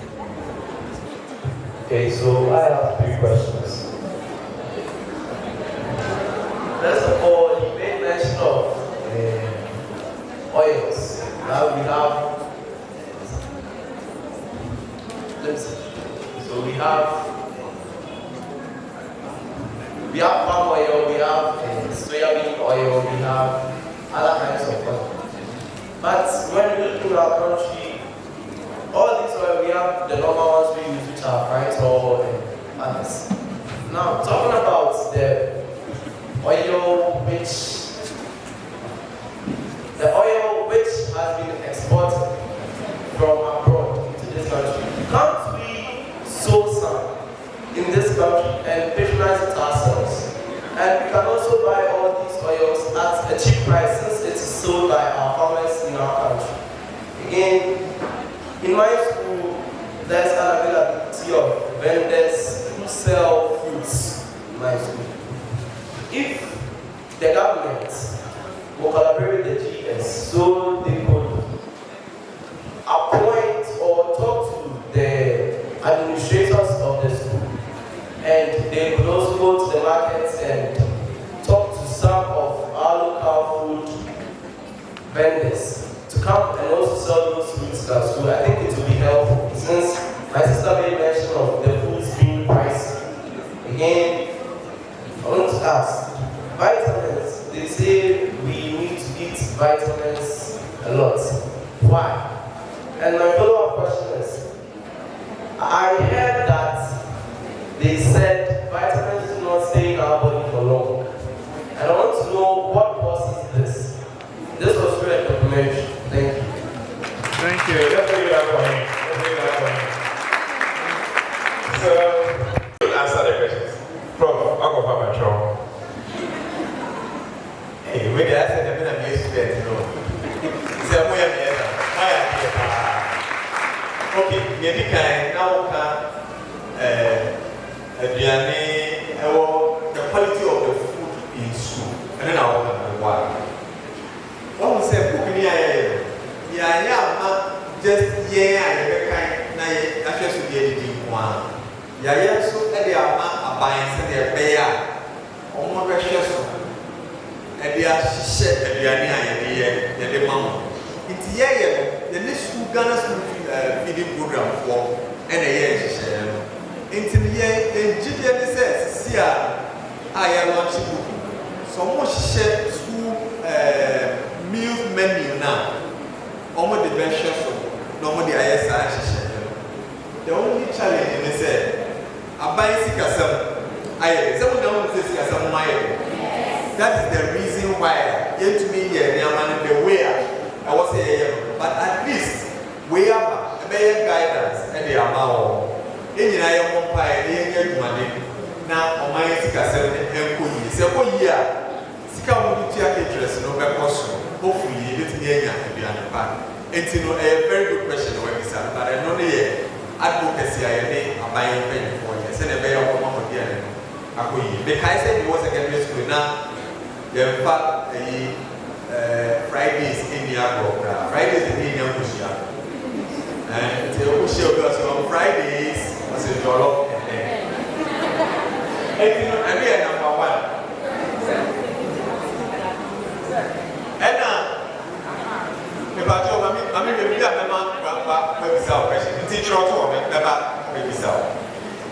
Okay, so I have 3 questions. First of all, you made mention of oils. Now we have, so we have palm oil, we have soybean oil, we have other kinds of oil. But when we look in our country, all these oil, we have the normal ones we use, which are fried oil and others. Now, talking about the oil which has been exported from abroad to this country, can't we sow some in this country and patronize it ourselves? And we can also buy all these oils at a cheap price since it is sold by our farmers in our country. Again, in my school, there's an availability of vendors who sell fruits in my school. If the government will collaborate with the GS so they could appoint or talk to the administrators of the school, and they could also go to the markets and talk to some of our local food vendors to come and also sell those fruits at school. I think it will be helpful since my sister made mention of the foods being pricey. Again, I want to ask, vitamins, they say we need to eat vitamins a lot. Why? And my follow-up question is, I heard that they said vitamins do not stay in our body for long. And I want to know what causes this. This was really a documentary. Thank you. Thank you. Let's take that for him. So, we'll answer the questions. Prof, I'll go for my job. Hey, wait, I said I'm going to be a student, no. So, okay, maybe now the quality of the food in school. And then I'll have one. One will say, just I just be one. So they are buying their bear, almost precious. And they are shed and they are near the mom. It's the next school Ghana school feeding program for NAA. Into the year, GDN says, see, I am launching so much share school meal menu now. Almost the best chef, normally the ISI. The only challenge is I buy Sikasam. I don't say Sikasam Maya. That is the reason why, yet to me, the way I was saying, but at least we have a better guidance and the amount. In I am one pie, the money. Now, on my Sikasam and Kuyi. So, Sika will be interest, no question. Hopefully, it's the end of the part. It's a very good question, but I know the advocacy I am buying penny for you. Send a bear of one here. Because I said it was a secondary school now. In fact, Fridays in the Agro, Fridays in the Kusi. And the Kusi goes on Fridays was a dollar and then. I mean, number one. And now, I mean, we have a question. Teacher or maybe so.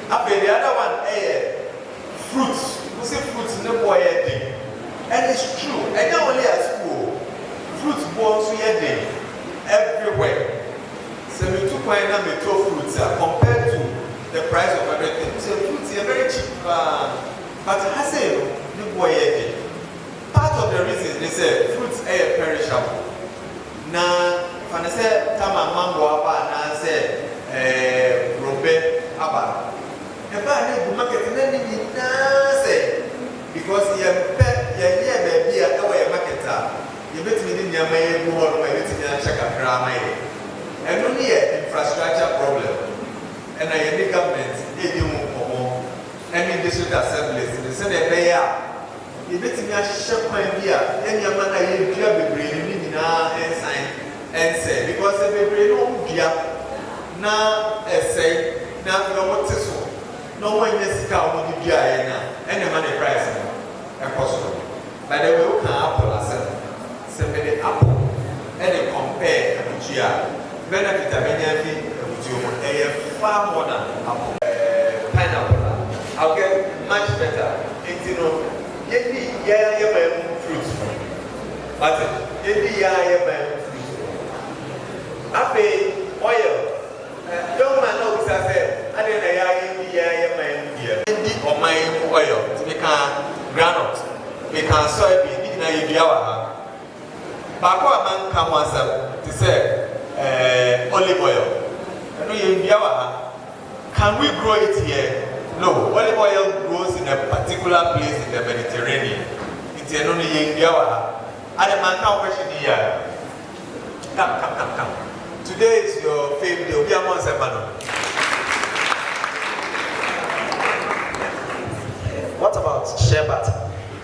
After the other one, fruits. We say fruits no boy thing. And it's true. And not only at school, fruits born to your day everywhere. So we took one and we took fruits compared to the price of everything. So fruits are very cheap. But I say, no boy day. Part of the reason they say fruits are perishable. Now, when I say Tama Mambo Abba, and I say Robe Abba. If I need to market in any say because you have baby at our market, you bet me in your main wall by waiting in a check of drama. And only an infrastructure problem. And I district assemblies in the Senate layer. You bet me a shop my beer, any man I hear bebree ni na and say because the bebree no beer na say na no what so no one yes ka o di beer na and the money price e cost by the way we can apple as say the apple and they compare the beer benefit amenya fi far more than apple pineapple I'll get much better you know yeah fruits but fruits ape oil young man no be say I dey or my oil to make groundnut make soybean na you bia wa ba ko man come answer to say olive oil no you bia wa can we grow it here? No, olive oil grows in a particular place in the Mediterranean. It's only in India. And the man now question here. Come. Today is your favorite day. We are on Sepano. What about shea butter?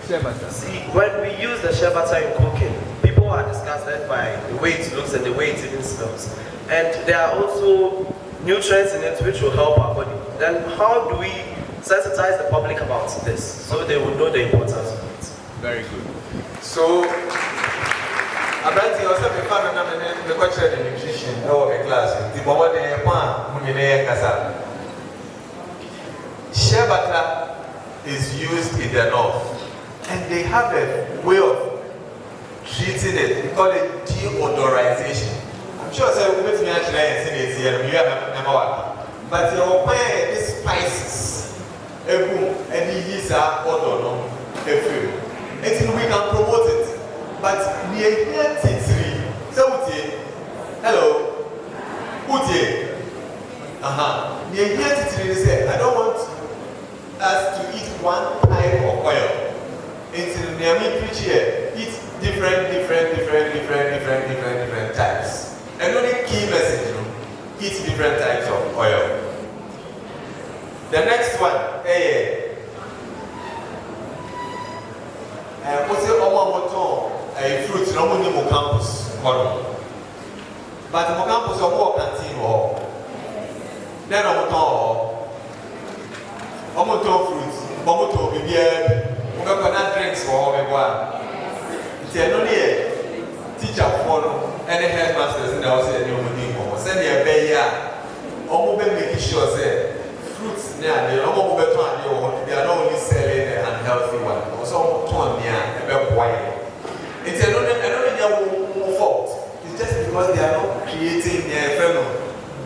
Shea butter. See, when we use the shea butter in cooking, people are disgusted by the way it looks and the way it even smells. And there are also nutrients in it which will help our body. Then how do we sensitize the public about this so they will know the importance of it? Very good. So, about you also be found the question of nutrition or the class. The moment they want, shea butter is used in the north, and they have a way of treating it. We call it deodorization. I'm sure we will be actually saying it here. But your pay these spices, and these are odor, and we can promote it. But we are here to so hello, Utie. We are here to say, I don't want us to eat one type of oil. It's in the preach here, eat different types. And only key message, eat different types of oil. The next one, what's a fruit, no money more campus, but more campus or more canteen or then fruits, Bomoto, beer, coconut drinks for everyone. It's only teacher follow any headmasters in the house and you send a bear or making sure say fruits near the normal better they are not only selling the unhealthy one, also torn near a wine. It's another fault. It's just because they are not creating a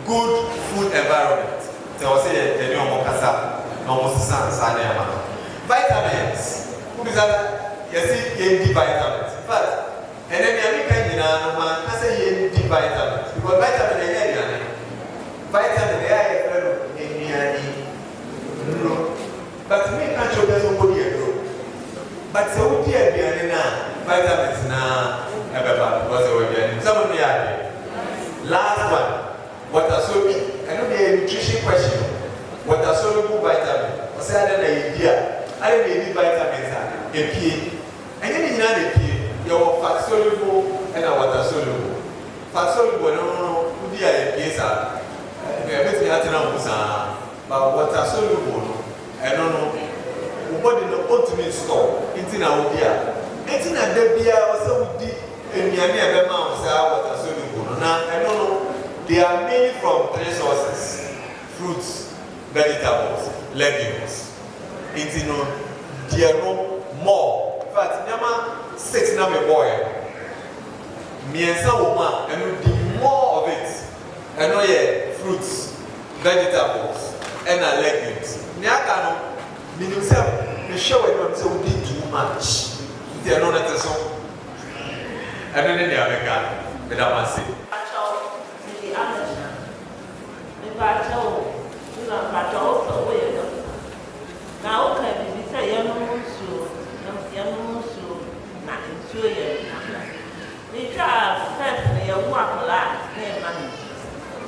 good food environment. They will say the normal casa, normal sun, vitamins. Who is that? You see, vitamins. But and then the American I say vitamins because vitamin but me can't show them somebody but so dear vitamins now because some of the last one water soluble I know the nutrition question water soluble vitamin I say I don't know idea I don't need vitamins and then you your fat soluble and our water soluble. Fat soluble, no, we are a case. But water soluble, I don't know. What in the ultimate store, it's in our beer. It's in a beer, also deep in the amount of water soluble. Now, I don't know. They are made from 3 sources: fruits, vegetables, legumes. It's in more. In fact, Yama 6 na me boy. Miensa woman, and the more of it. And fruits, vegetables, and legumes. Niakano, meaning the show it so we did too much. They are not at all. I don't know the American, but I must say. Now, okay, we say, you know, we try first to work a lot, money.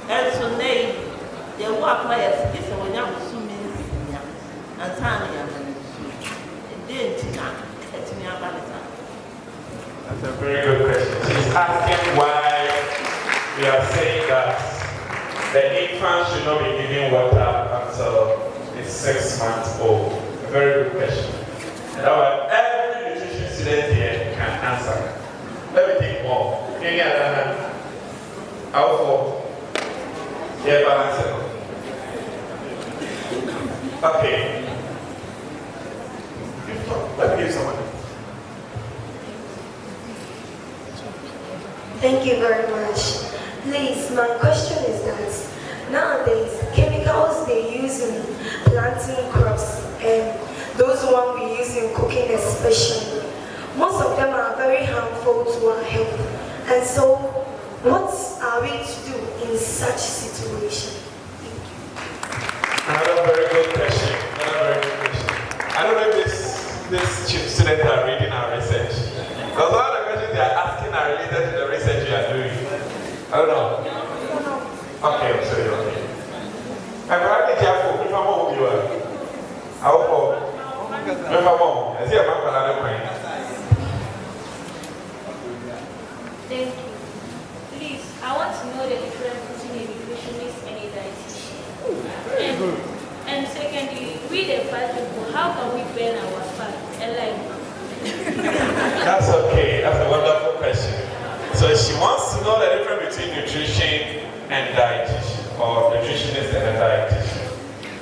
And so, they work like a when you have to and Tanya. a very good question. She's asking why we are saying that the infant should not be given water until it's 6 months old. A very good question. And that one, every nutrition student here can answer. Let me think more. Any other hand? How for? Yeah, balance it. Okay. Let me give someone. Thank you very much. Please, my question is that nowadays, chemicals they use in planting crops and those ones we use in cooking especially, most of them are very harmful to our health. And so, what are we to do in such situation? Another very good question. I don't know if this students are reading our research. Because all the questions they are asking are related to the research you are doing. I don't know. Okay, I'm sorry, okay. I'm very careful. If I'm home, you are. I hope home. If I'm home, I see a man for another point. Thank you. Please, I want to know the difference between a nutritionist and a dietitian. And secondly, we the fat people, how can we burn our fat? That's okay. That's a wonderful question. So she wants to know the difference between nutrition and dietitian, or nutritionist and a dietitian.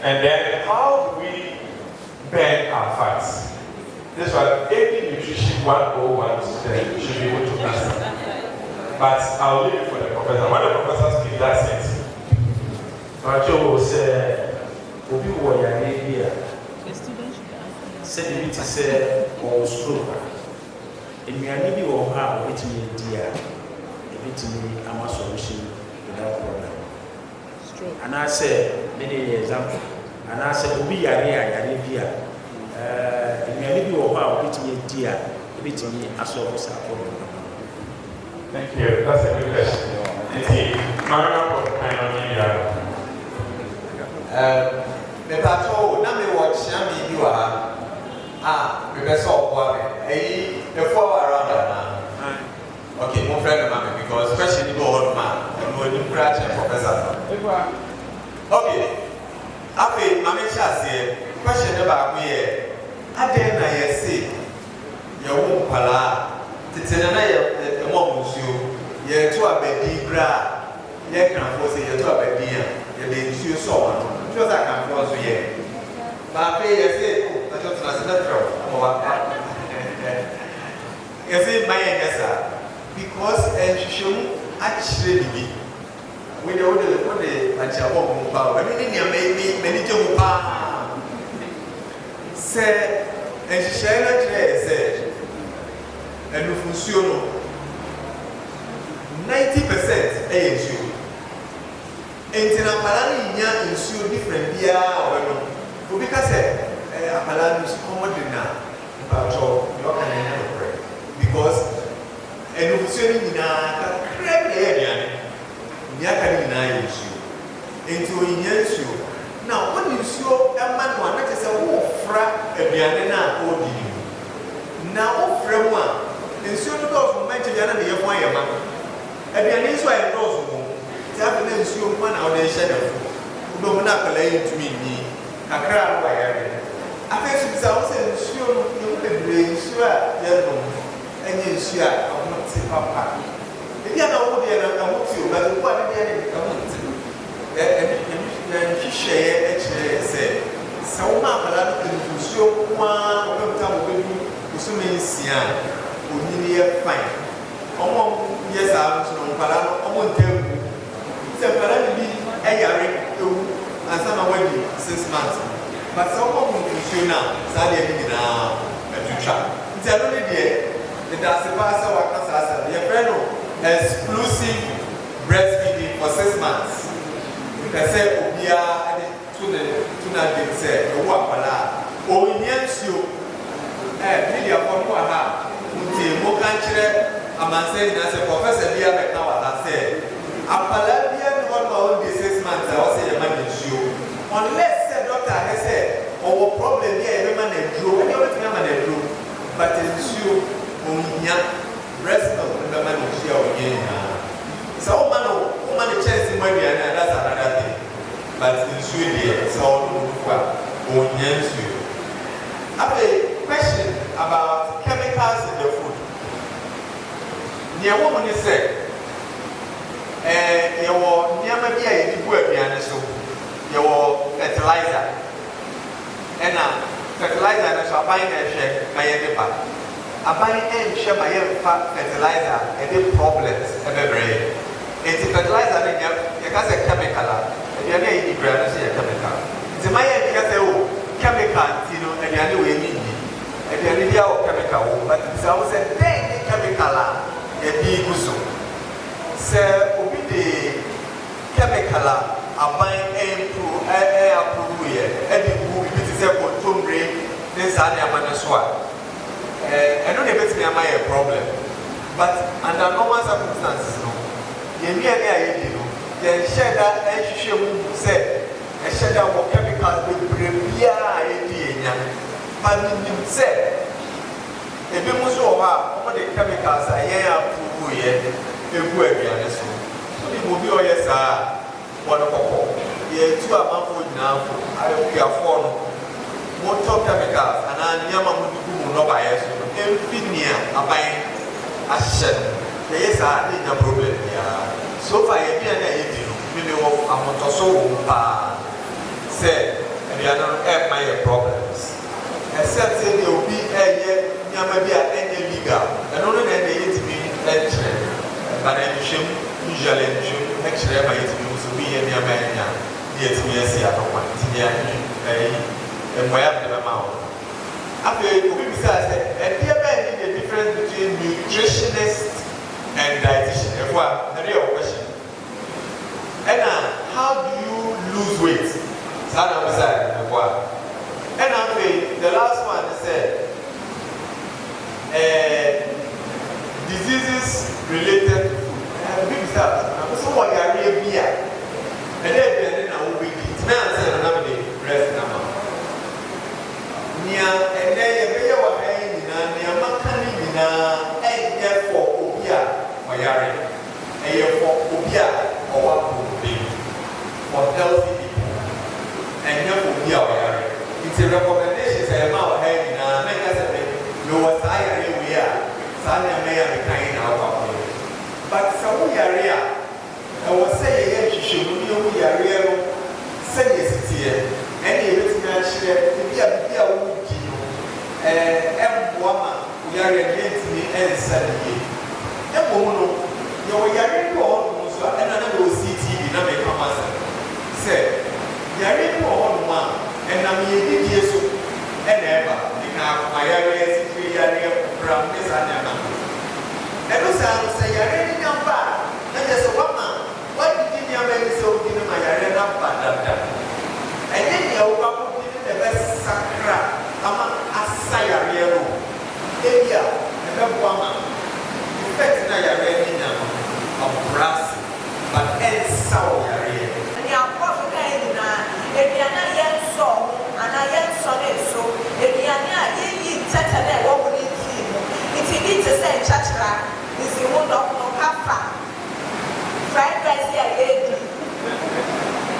And then how do we burn our fats? This one, every nutrition 101 student should be able to answer. But I'll leave it for the professor. When the professor speaks, that's it. Macho will say, Obi Wayane here. Said it to say, or stroke. In me, I need you or her, which me, dear. It me, I'm a solution without problem. And I said, many example. And I said, Obi Yare, here. In me, I need you or her, which me, dear. It me, I saw us. Thank you. That's a good question. Indeed. Me pato na me watch na me bi wa me be so kwa me the 4 around na okay mo friend ma me because question go on ma no ni kura che professor okay afi ma me chase question e ba ku ye aden na ye say ye wo pala titena na ye mo musuo ye to abedi bra ye kan fo say ye to abedi ye be nsuo so wa just like I'm also here. But I say, oh, that's just not true. You see, my answer because education actually be we know the actual power. I mean, many jobs are say education say and we function 90% ASU. NTRAMA nya nsuo different bia obeno obi ka se apala nsuo common na bacho yo kan na no because nsuo ni na ka creme na yediane nya kan ni na nsuo enti o nya nsuo na woni nsuo ema no na tese wo fra aduane na odi na wo fra mu a nsuo no do so manche bia na ye fo ayema aduane nsuo ayi do so Tap and ensure one out of shadow. No monopoly to me, a crowd by area. I think it's also ensure you can be sure, and you sure of not see papa. If you know what they are, I want you, but what they are coming to. And she share actually said, so Mapala can show one of them with you, who may see, who near fine. Yes, I'm Palano, I won't tell you. Separately, and some are waiting 6 months. But someone will show now, Saturday now, to try. It's already there. It has a pastor or Casa, the friend exclusive breastfeeding for 6 months. I say, Obia, to the say, Wapala, or in Yansio, media for Moha, Mokanchre, a man saying, as a professor, dear McNow has said. Apalabia no one 6 months. I was saying, man, you unless the doctor has said, oh, problem here, every man and drew, and everything I'm an drew, but it's you, breast have a question about chemicals in the food. Near woman is said, you will never be a good piano, your fertilizer. And fertilizer is a buying a share by a pack. A buying and share by a fertilizer and the problems every. It's a fertilizer and you have a chemical. And you are a chemical. It's a my chemical, you know, and you are the way you need. And you are the chemical, but it's always a dead chemical. A big so. So, we the chemical are buying into air approve here. And the book is a control brain, this animal as well. I don't know if it's a problem, but under normal circumstances, no. You then share that and she said, and share that what chemicals will bring idea. But you said, if you must over the chemicals are here approve here, a good idea. So, it will be all yes, one of all. Yeah, 2 months now, I will be a phone. Motor chemicals and I am no bias. Infinia are buying a shed. Yes, I did no problem. So far, you know, I'm not so said, and you are not have my problems. Except say there will be a year, maybe any legal, and only then they need to be lectured. But I should usually lecture by it to be a near man. Yes, we are see. I don't want to be and where the amount. After we besides, and here may be the difference between nutritionist and dietitian. The real question. And how do you lose weight? And the last one said, diseases related to food. Big stuff. So what are you here? And then I will be it. Now I said another rest number. And then you were hanging near Macanina, and therefore, Obia, or Yari, and therefore, Obia, or what would be for healthy people, and therefore, Obia, or Yari. It's a recommendation, say, about hanging, and make us a bit, you were tired, we are, Sunday may have been kind of. But so we are here. I was saying, you should be real, say it's here, and you will share to be a wood. And woman, we are against me and Sunday. And woman, you are in all, and another city, and I may come as say, you are in all one, and I'm here, yes, and ever, my area, city, area, from this and and also, I say, you are in your back, and there's a woman. Why did you make so in my arena? And then you are the best sacra. Asaya real area, and woman. The fact that you are ready now of brass, but and sour area. And you are profit if you are not yet so, and I am sorry so, if you are not yet Saturday, what would it feel? If you need to say chachra, is the one of no papa. Fried rice here, lady.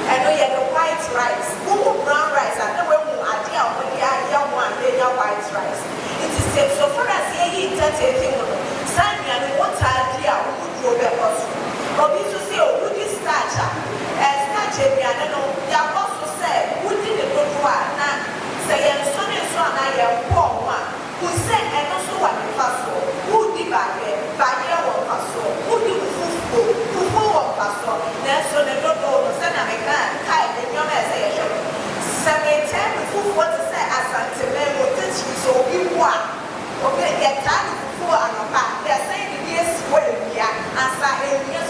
I know you have the white rice, brown rice, and the way you are dear when you are young one, they are white rice. It is said so far as you eat that thing, Sandy and what idea would go back also. But we to say, oh, would this starch? Starch, I don't know, you have also said, who did the good one? Say, and so and I am poor one, who said, and also what the fast who did by your one fast who did who one fast so they don't know, send a mechanic, type, and your message. Seven ten, who want to say, as Santa will teach you so you want. Okay, get time before and back. They are saying, yes, well, yeah, as I am.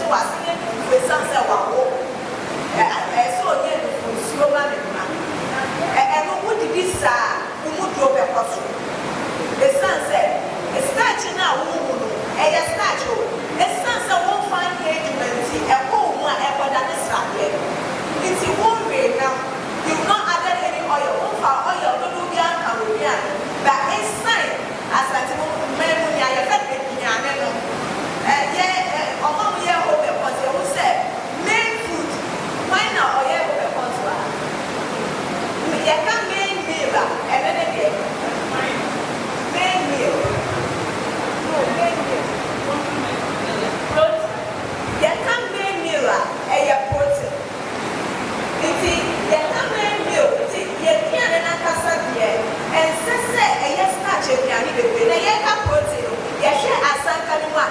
aduane bebree na yɛka protein yɛhwɛ asanka no mu a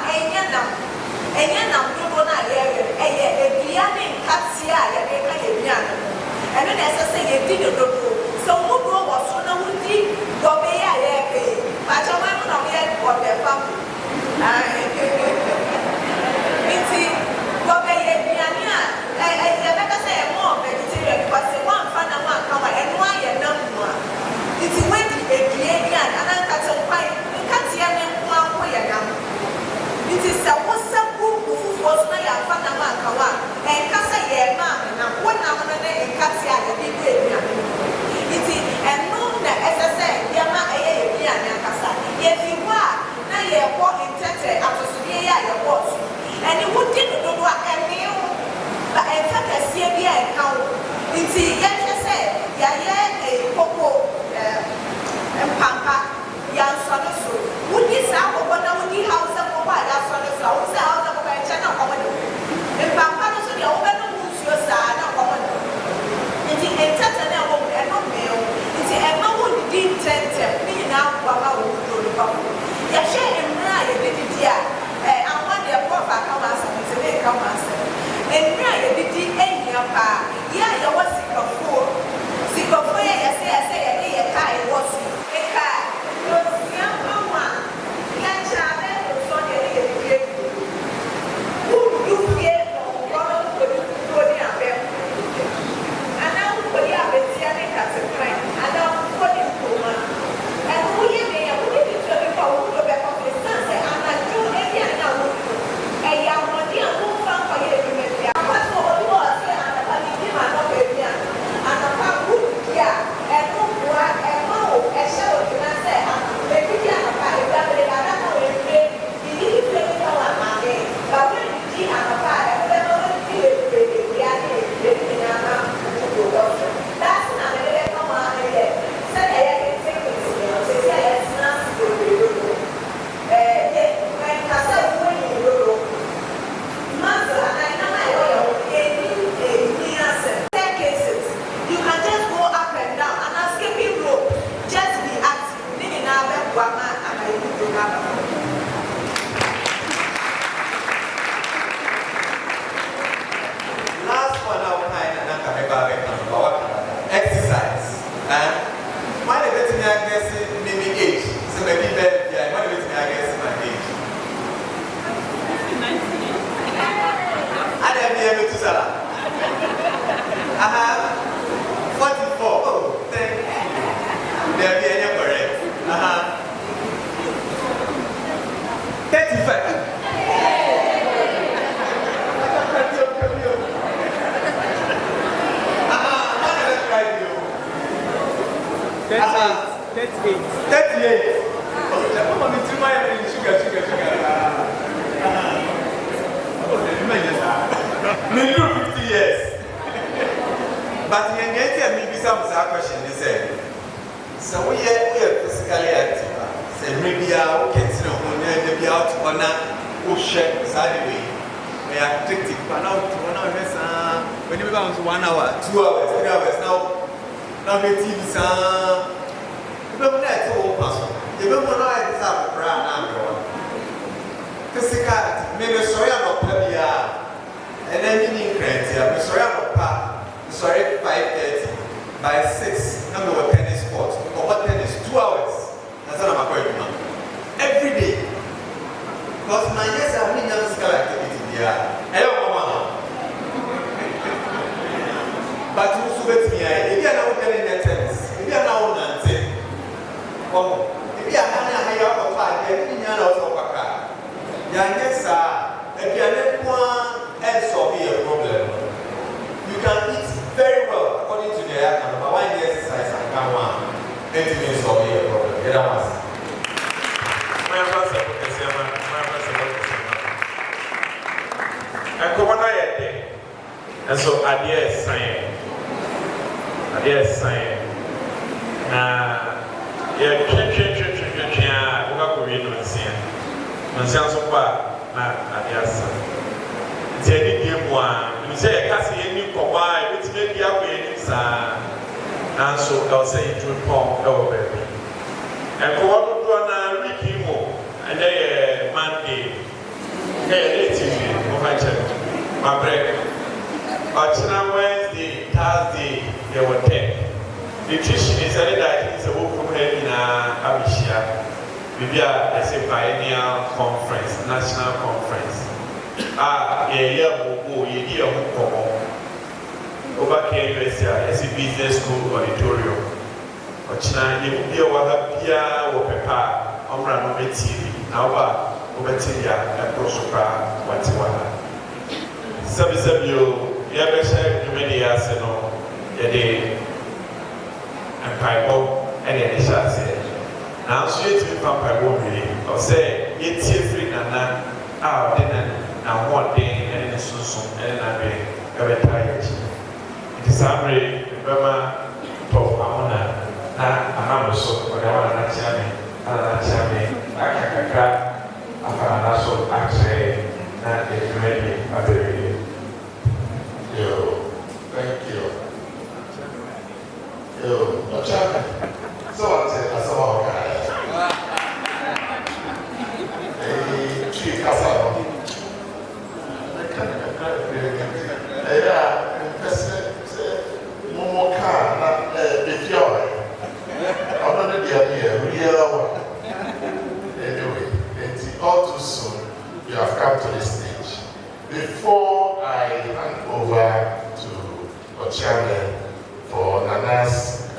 ɛnyɛ nam dodo na yɛyɛ ɛyɛ aduane nkatea a yɛde ka yɛduane no ɛno na ɛsɛ sɛ yɛdi ne dodo sɛ wodoɔ wɔ so na wodi gɔbɛyɛ a yɛyɛka yi bakyɛ wɔn mu na wɔyɛ gɔbɛ fam nti gɔbɛyɛ aduane a yɛbɛka sɛ yɛ mɔɔ vegetarian because sɛ wɔamfa nam anka wa ɛno ayɛ nam mu a nti wɔadi aduane a ana nkatea ne nko ako yɛ nam nti sɛ wosa bubu fufuo so na yɛamfa nam anka wa ɛnka sɛ yɛma nam wo nam no ne nkatea a yɛde gu aduane no nti ɛno na ɛsɛ sɛ yɛma ɛyɛ aduane ankasa yɛfi hɔ a na yɛbɔ ntɛtɛ atosodeɛ yɛ a yɛbɔ so ɛne wodi no dodo a ɛne wo ba ɛmfa kɛseɛ bi a ɛka wo nti yɛhwɛ sɛ yɛayɛ koko mpampa yɛnsɔ no so wodi saa kɔkɔ na wodi hausa kɔkɔ a yɛasɔ no so a wo sɛ hausa kɔkɔ ɛnkyɛ na kɔmɔ ne mpampa no so deɛ wobɛno mu nsuo saa na kɔmɔ ne nti ntɛtɛ no ɛwɔ mu ɛno mmee wo nti ɛma wo didi ntɛntɛm ne nyinaa boa ma wo wudo no kɔkɔ yɛhwɛ mmerɛ a yɛde didi a ahoa deɛ bɔɔfa aka wo asɛm nti ne ɛka wo asɛm mmerɛ a yɛde di ahia paa yɛ a yɛwɔ sikafoɔ yɛ yɛsɛ yɛde yɛ kaa ɛwɔ so ɛkaa osia ama yɛkyɛ abɛ nsɔ deɛ ne yɛdie wodu fie ɔnkɔlɔ nkɔdi abɛ anaa nkɔdi abɛtia ne kasekwan anaa nkɔdi nkoma ɛno woyɛ ne yɛ wode ne tuo bi kɔ wodo bɛkɔ so ɛsiane sɛ anadwo ebi a na wodu ɛyɛ ahoɔden a womfa nkɔyɛ adwuma bia akɔ so obi wɔ ɔse anapa ne di ma nɔpa bi a anapa wodi a ɛno boa ɛma wo ɛhyɛ wo dwuma sɛ ebi di anapa ebi abere adaka wo ebire bibi bi tu ebi ka wo amade ba wodi anapa a ɛbɛma wodi bebree bia ne ebire nyinaa ma wo wɔ so daasi na mɛde bɛka wo ano yɛ sɛdeɛ yɛde sequence no sɛsi a yɛtena ase bebree dodo yɛ nkasa wo yi dodo muscle and I know any staircases. You can just go up and down and a skipping rope. Just be active. Nini na be guama and I do have. Last one out kind and exercise. Why the best me I guess maybe age. So maybe yeah, why the best me I guess my age. I didn't be able to sell. 44. Oh, thank you. There be any correct. 35. What did I try to do? 38. Oh, the woman is too much sugar. Maybe 50 years. But in the maybe some question is so we are physically active. Say maybe I can see maybe out on a share sadly. We are active, but now 1 hour, when you bounce 1 hour, 2 hours, 3 hours now the TV is you don't let all pass. You don't know how to have a brand. Physical, maybe sorry about Pabia. And then you need I'm sorry about Pa. Sorry, 5:30 by 6. Now we were tennis court. Or what tennis? 2 hours. That's what I'm going to do. Every day. Because my yes, I mean physical activity there. Hello, Mama. But you should be here. If you are not getting the tennis, if you are not on the if you are not here for part, then you are not for car. Yes, if you are not solve a problem. You can eat very well according to the account, but when you exercise and come on, it will solve a problem. The other ones. And so idea is science. Yeah, Jenny Diemwa, you say a cassie any combine, which may be up in and so I'll say it will pump over baby. And for what My break. On Wednesday, Thursday, there were 10. Nutrition is a that is a book from Helena Abishia. We are a biennial conference, national conference. Over University, as a business school auditorium. Ochina, you will be a Wahapia or Peppa, Omra TV, Nawa, Obetia, and Prosopa, Watiwana. Sabisabio, Yabesha, Numedia, Seno, Yade, and Paibo, and Yanisha said. Now, straight to Paibo, or say, it's free Nana, our dinner, and one day, and Susun, and I tired. Samre bema to amona na amamuso odawa na chame akakaka afana so akse na efemedi abere. Yo, thank you. Yo, no chame. So I said, I saw a chief castle. Yeah, more car, not the joy. Another real one. Anyway, it's all too soon. You have come to this stage. Before I hand over to Chairman for Nana's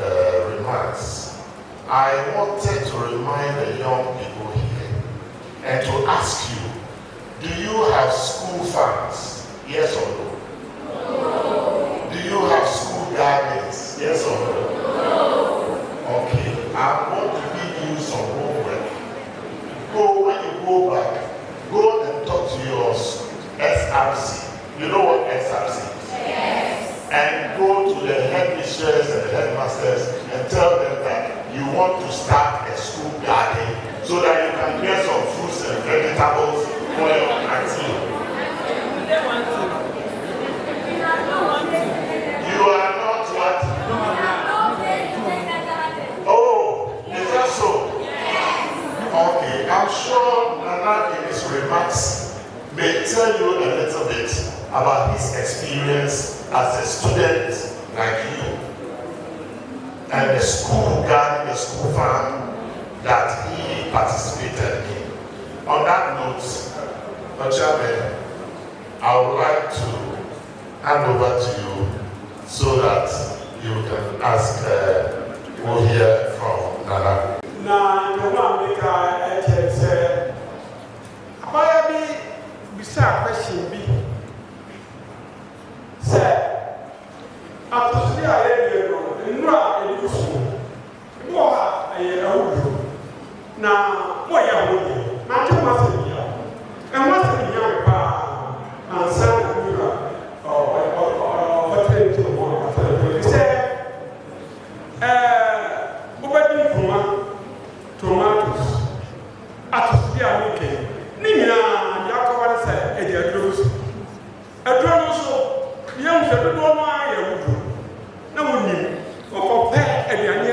remarks, I wanted to remind the young people here and to ask you, do you have school funds? Yes or no? Do you have school gardens? Yes or no? Okay. I want to give you some homework. When you go back, go and talk to your SRC. You know what SRC is? Yes. And go to the headmistress and the headmasters and tell them that you want to start a school garden so that you can get some fruits and vegetables for your auntie. You are not what? Oh, is that so? Yes. Okay, I'm sure Nana in his remarks may tell you a little bit about his experience as a student like you and the school garden, the school farm that he participated in. On that note, Chairman, I would like to hand over to you so that you can ask, we'll hear from Nana. Na nyoma meka eche se abaya bi bisa question bi se atosiri aye no nura edusu mo ha aye awudu na mo ya ho na chuma se bia e mo se bia pa ansa na nura tomatoes atosidi amike ni nyina yakoba se edi adroso yam se do no aye wudu na woni okope aduane adi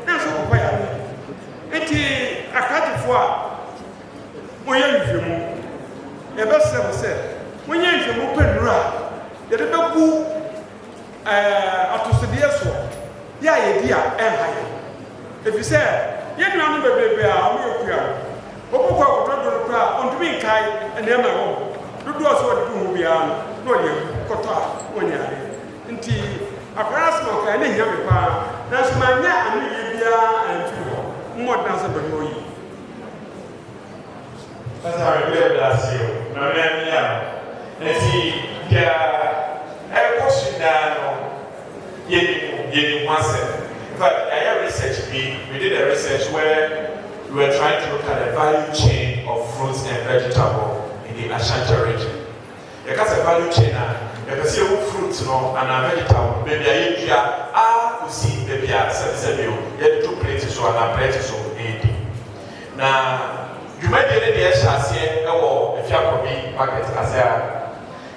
na so kopa ya enti akatifo a moye nhwemu e be se moye nhwemu penura ye de beku atosidi eso ya ye dia enhaye efise ye nua no bebebe a o yekua okokwa kotodo kra ontumi nkai ene ma wo dodo so de hu bia no ye koto a wonyare nti akwaras ma ka ne nya me pa na so manya anu ye bia antu mo dan se be no yi Pastor Rebel bless you. No me ya. Nti ya e ko shindano ye once. But I have research. We did a research where we were trying to look at the value chain of fruits and vegetables in the Ashanti region. Because the value chain, you can see fruits and a vegetable. Maybe I KUSI, maybe I 2 plates so and a plate so 80. Now, you might get the SRC or if you have a packet as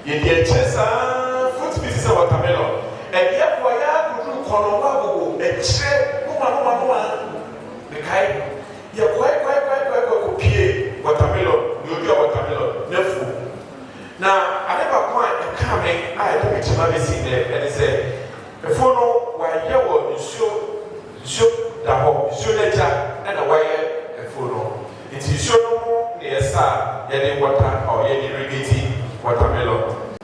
in the fruit species of watermelon. And yet, why Konowago, a chair, the kind, you quite watermelon, you watermelon, never. Now, I never quite any water or any irrigating watermelon.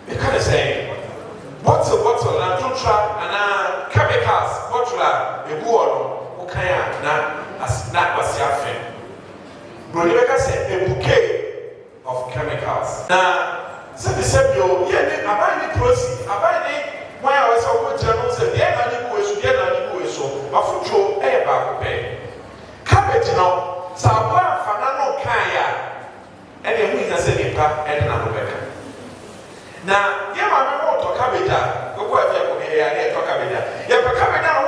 They kind of say, bottle, and nutra, and chemicals, bottle, a buono, okay, not was yaffin. Brunibeka said a bouquet of chemicals. Now, so the same yo, I buy the KUSI, I buy the why I was so good journals, and the other so, but for Joe, a back pay. Cabbage now, Sabah, Fanano Kaya, and then we can say, and another better. Now, yeah, my mom to cabbage, go work here, and talk cabbage. Yeah, but cabbage now,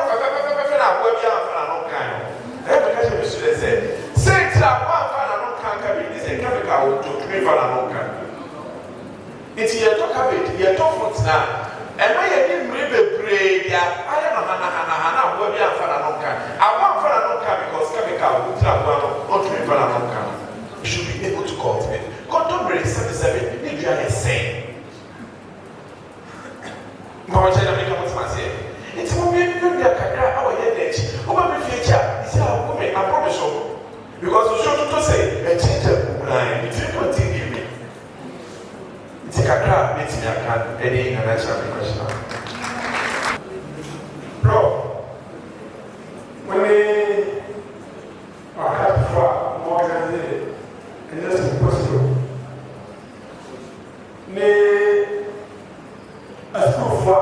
where we are for no kind. Because we should say, say, one fan and cabbage is a chemical to me for an it's your talk cabbage, your talk fruits now. And when you didn't really break, I don't know, where we are for an I want for an because chemical will travel on to me for an you should be able to cultivate. God don't break 77, if you are insane. Mama China make a say. It's a woman who are our head. Over the future, it's a woman, I promise you. Because you should to say, a teacher, it's a good thing. It's a crowd, it's a can, any natural question. Bro, when they are happy for more than they, and that's impossible. A school for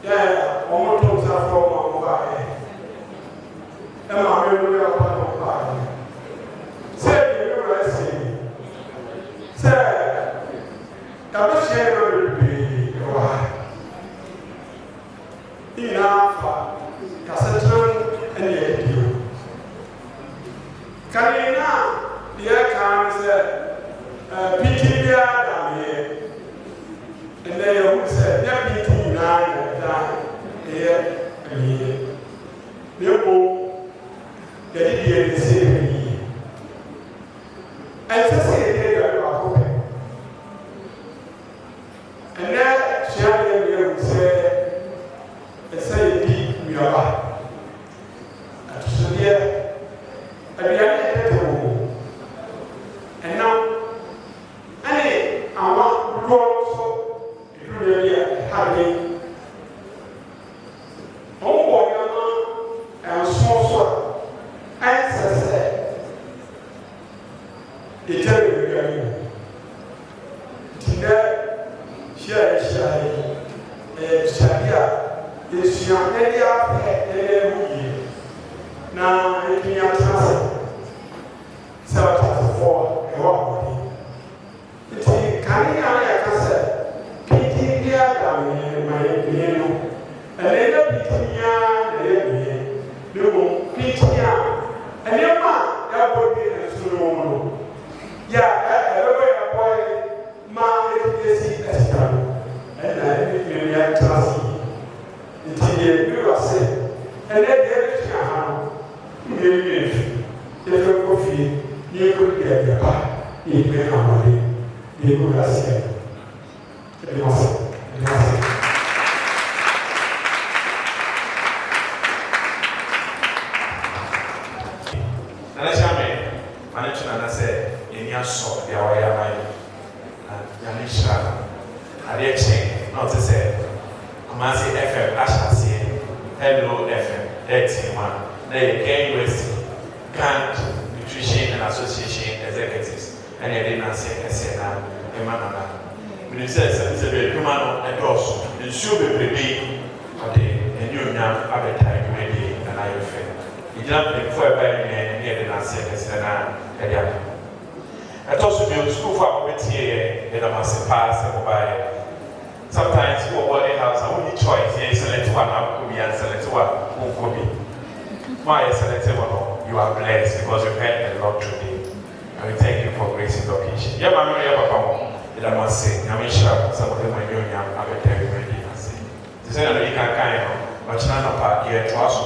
yeah, almost to the form of and my memory of my say, you say, say, I'm not sure it will be enough, Cassandra and the idea. Karina, the air comes, PTBR down here. And they said, yeah, PT 9 here and here. Therefore, they did the same. And so say, they are open. And then she had them say, and say, we are. And so, yeah, and we are at the home. And now, I want to go. Having oh, and small answer Dietary today, share Sharia is your area now, it may have transferred 7,004 a walk. It's a carrying out and then Kumasi FM, Ashasi, Hello FM, 81. They University, Nutrition and Association Executives, and they didn't say SNA, Emmanuel. Minister says, Humano and also, it should be prepared for the new young appetite ready and I feel. It jumped before by near the Nancy SNA. I also build school for a here, and I must pass by. Sometimes you are in house, I only choice, select one, could be and select one, who could be. Why select one? You are blessed because you heard a lot today. And we thank you for gracing the occasion. Yeah, my mother, Papa, I must say, I'm sure some of them are young, I'm a very ready. To say that you can kind of, but none of our dear trust,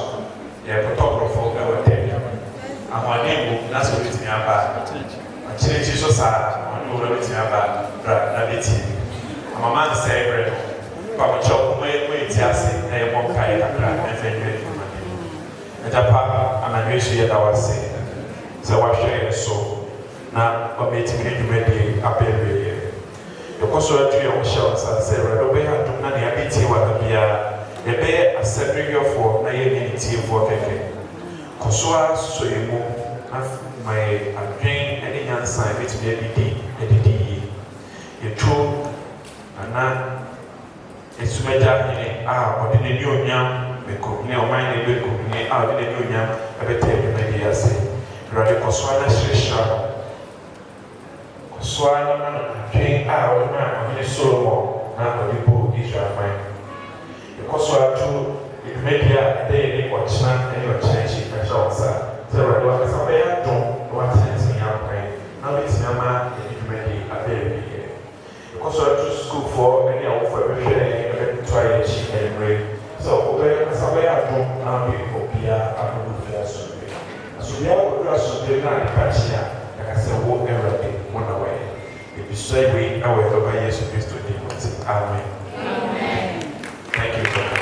their photographer, I will tell you. And my name, that's what it's me about. My children, so sad, I know what it's me about, Nabiti. I'm a man saying, Papa Chop, wait, Tiasi, and one kind of and very and Papa, and I wish you that I was saying. So I share so. na ɔmɛtumi adwumadie abɛwie. Yɛkɔ so atu yɛn ho hyɛ wo nsa sɛ Awurade wobɛyɛ adom na nea abɛtie wɔ ha biara yɛbɛyɛ asɛmdwewɛfoɔ na yɛnyɛ ne tiefoɔ kɛkɛ. Kɔ so a sɔ yɛn mu na ma yɛ adwen ne nyansa a yɛbɛtumi adidi yie. Yɛtwo Nana Esumagya Hene a ɔde n'ani onyam bɛkɔhene ɔman na ɛbɛkɔhene a ɔde n'ani onyam ɛbɛtɛ adwumadie ase. Awurade kɔ so a na hyerɛhyerɛ Soa na adwen a ɔde ma ɔhene Solomon na ɔde bɔ Israelman. Yɛkɔ so ato dwumadie a ɛda yɛde ɔkyena ne ɔkyena akyi ɛhyɛ wo nsa sɛ Awurade wakasa bɛyɛ adom na watenetene akwan na wobɛtumi ama yɛde dwumadie abɛawieɛ. Yɛkɔ so ato sukuufoɔ ne awofoɔ ɛbɛhwɛ ɛbɛto ayɛ akyi anwummerɛ sɛ wobɛkasa bɛyɛ adom na wode obiara abɛbɔ fie asomdwe. Asomdwe akɔduru asomdwe no a nipa kye a yɛkasɛ wo Awurade wo na wɔyɛ. Yɛbisua wei awɔ Awuraba Yesu Kristo din mu nti. Amen. Thank you for coming.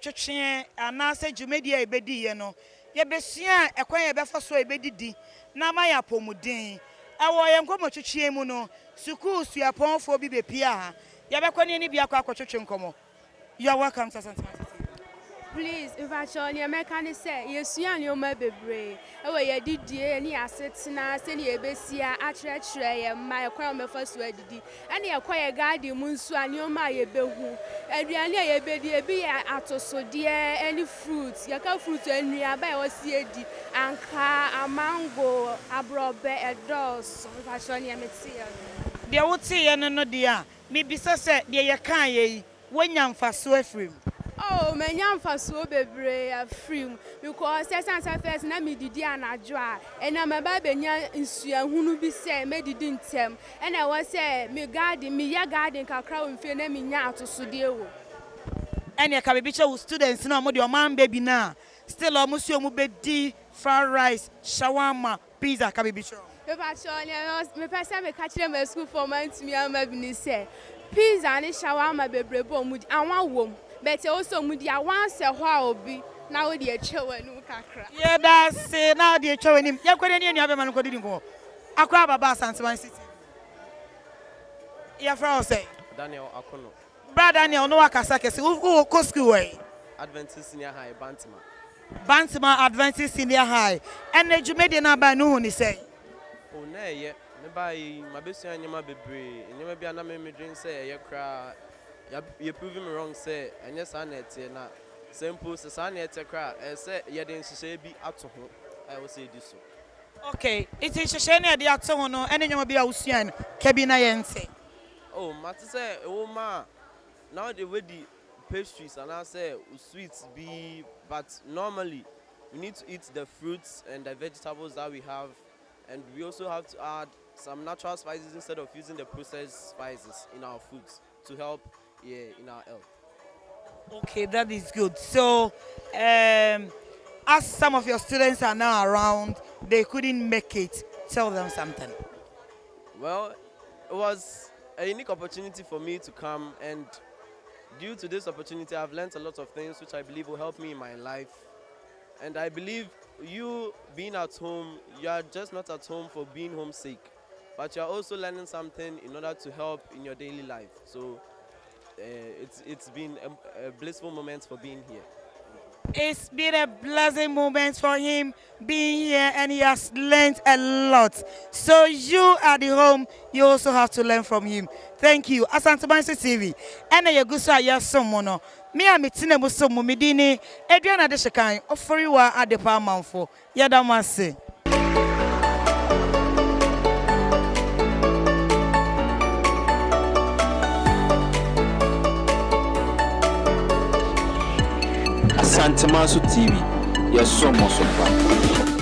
Twetwe anase dwumadie ebedi ye no ye besua ekwan ye befa so ebedidi na ma ya pomuden ewo ye nkomo twetwe mu no school suaponfo bi bepia ha ye bekoni ni bia kwa twetwe nkomo. You are welcome to Santa. Please, if I show you mechanic say yes you and your bebre ewo ye didie ni asetena se ni ebesia akyerɛkyerɛ my kwan me first we didi ene ye kwa ye garden mu nsu anioma ye behu aduane ye bedi ebi ye atosode any fruits ye ka fruit anuaba ye wasiedi anka amango abrobe edos if I show you metia de wote ye no dia me bisa se de ye kan ye wonya mfaso afrim. Oh, my young so bebre free because sense first na me didi anajo a and na my baby nya nsua hunu bi say me didi ntem and I was say me garden me ya garden kakra wo mfie na me nya atosode wo ene ka be che wo students na mo de o man baby na still o musu mu bedi fried rice shawarma pizza ka be che me pa cho me pesa me ka kire my school for man to me am bi ni say pizza and shawarma bebre bo mu anwa wom. But also mudia once a while obi now the chewenu kakra. Yeah, that's now the chewenim. Ya kwede ni aba man ko didi ko. Akwa baba Santiman City. Ya fra say Daniel Akono. Brother Daniel no akasa kese. Who ko school way? Adventist Senior High Bantima. Bantima Adventist Senior High. And the Jumedi na ba no ni say. Oh na ye me bai mabesua nyama bebre. Nyama bia na me drink say ye kra. You proving me wrong, say, and yes, I net na simple, Sasania Tekra, say, you didn't say be at home. I will say this. Okay, it is a shame at the Atono, and then you will be Ocean, Cabina Yense. Oh, Master say, oh, ma, now the way the pastries and I say sweets be, but normally we need to eat the fruits and the vegetables that we have, and we also have to add some natural spices instead of using the processed spices in our foods to help. Yeah, in our health. Okay, that is good. So, as some of your students are now around, they couldn't make it. Tell them something. Well, it was a unique opportunity for me to come, and due to this opportunity, I've learned a lot of things which I believe will help me in my life. And I believe you being at home, you are just not at home for being homesick. but you are also learning something in order to help in your daily life. So it's been a blissful moment for being here. It's been a blessing moment for him being here, and he has learned a lot. So you at the home, you also have to learn from him. Thank you. Asante Mansi TV. Ena yegusa ya somono. Me a mitine musomo midini. Adriana de shekan. Oforiwa adepa manfo. Yada mase. Asante Mansi TV. Yes, so much.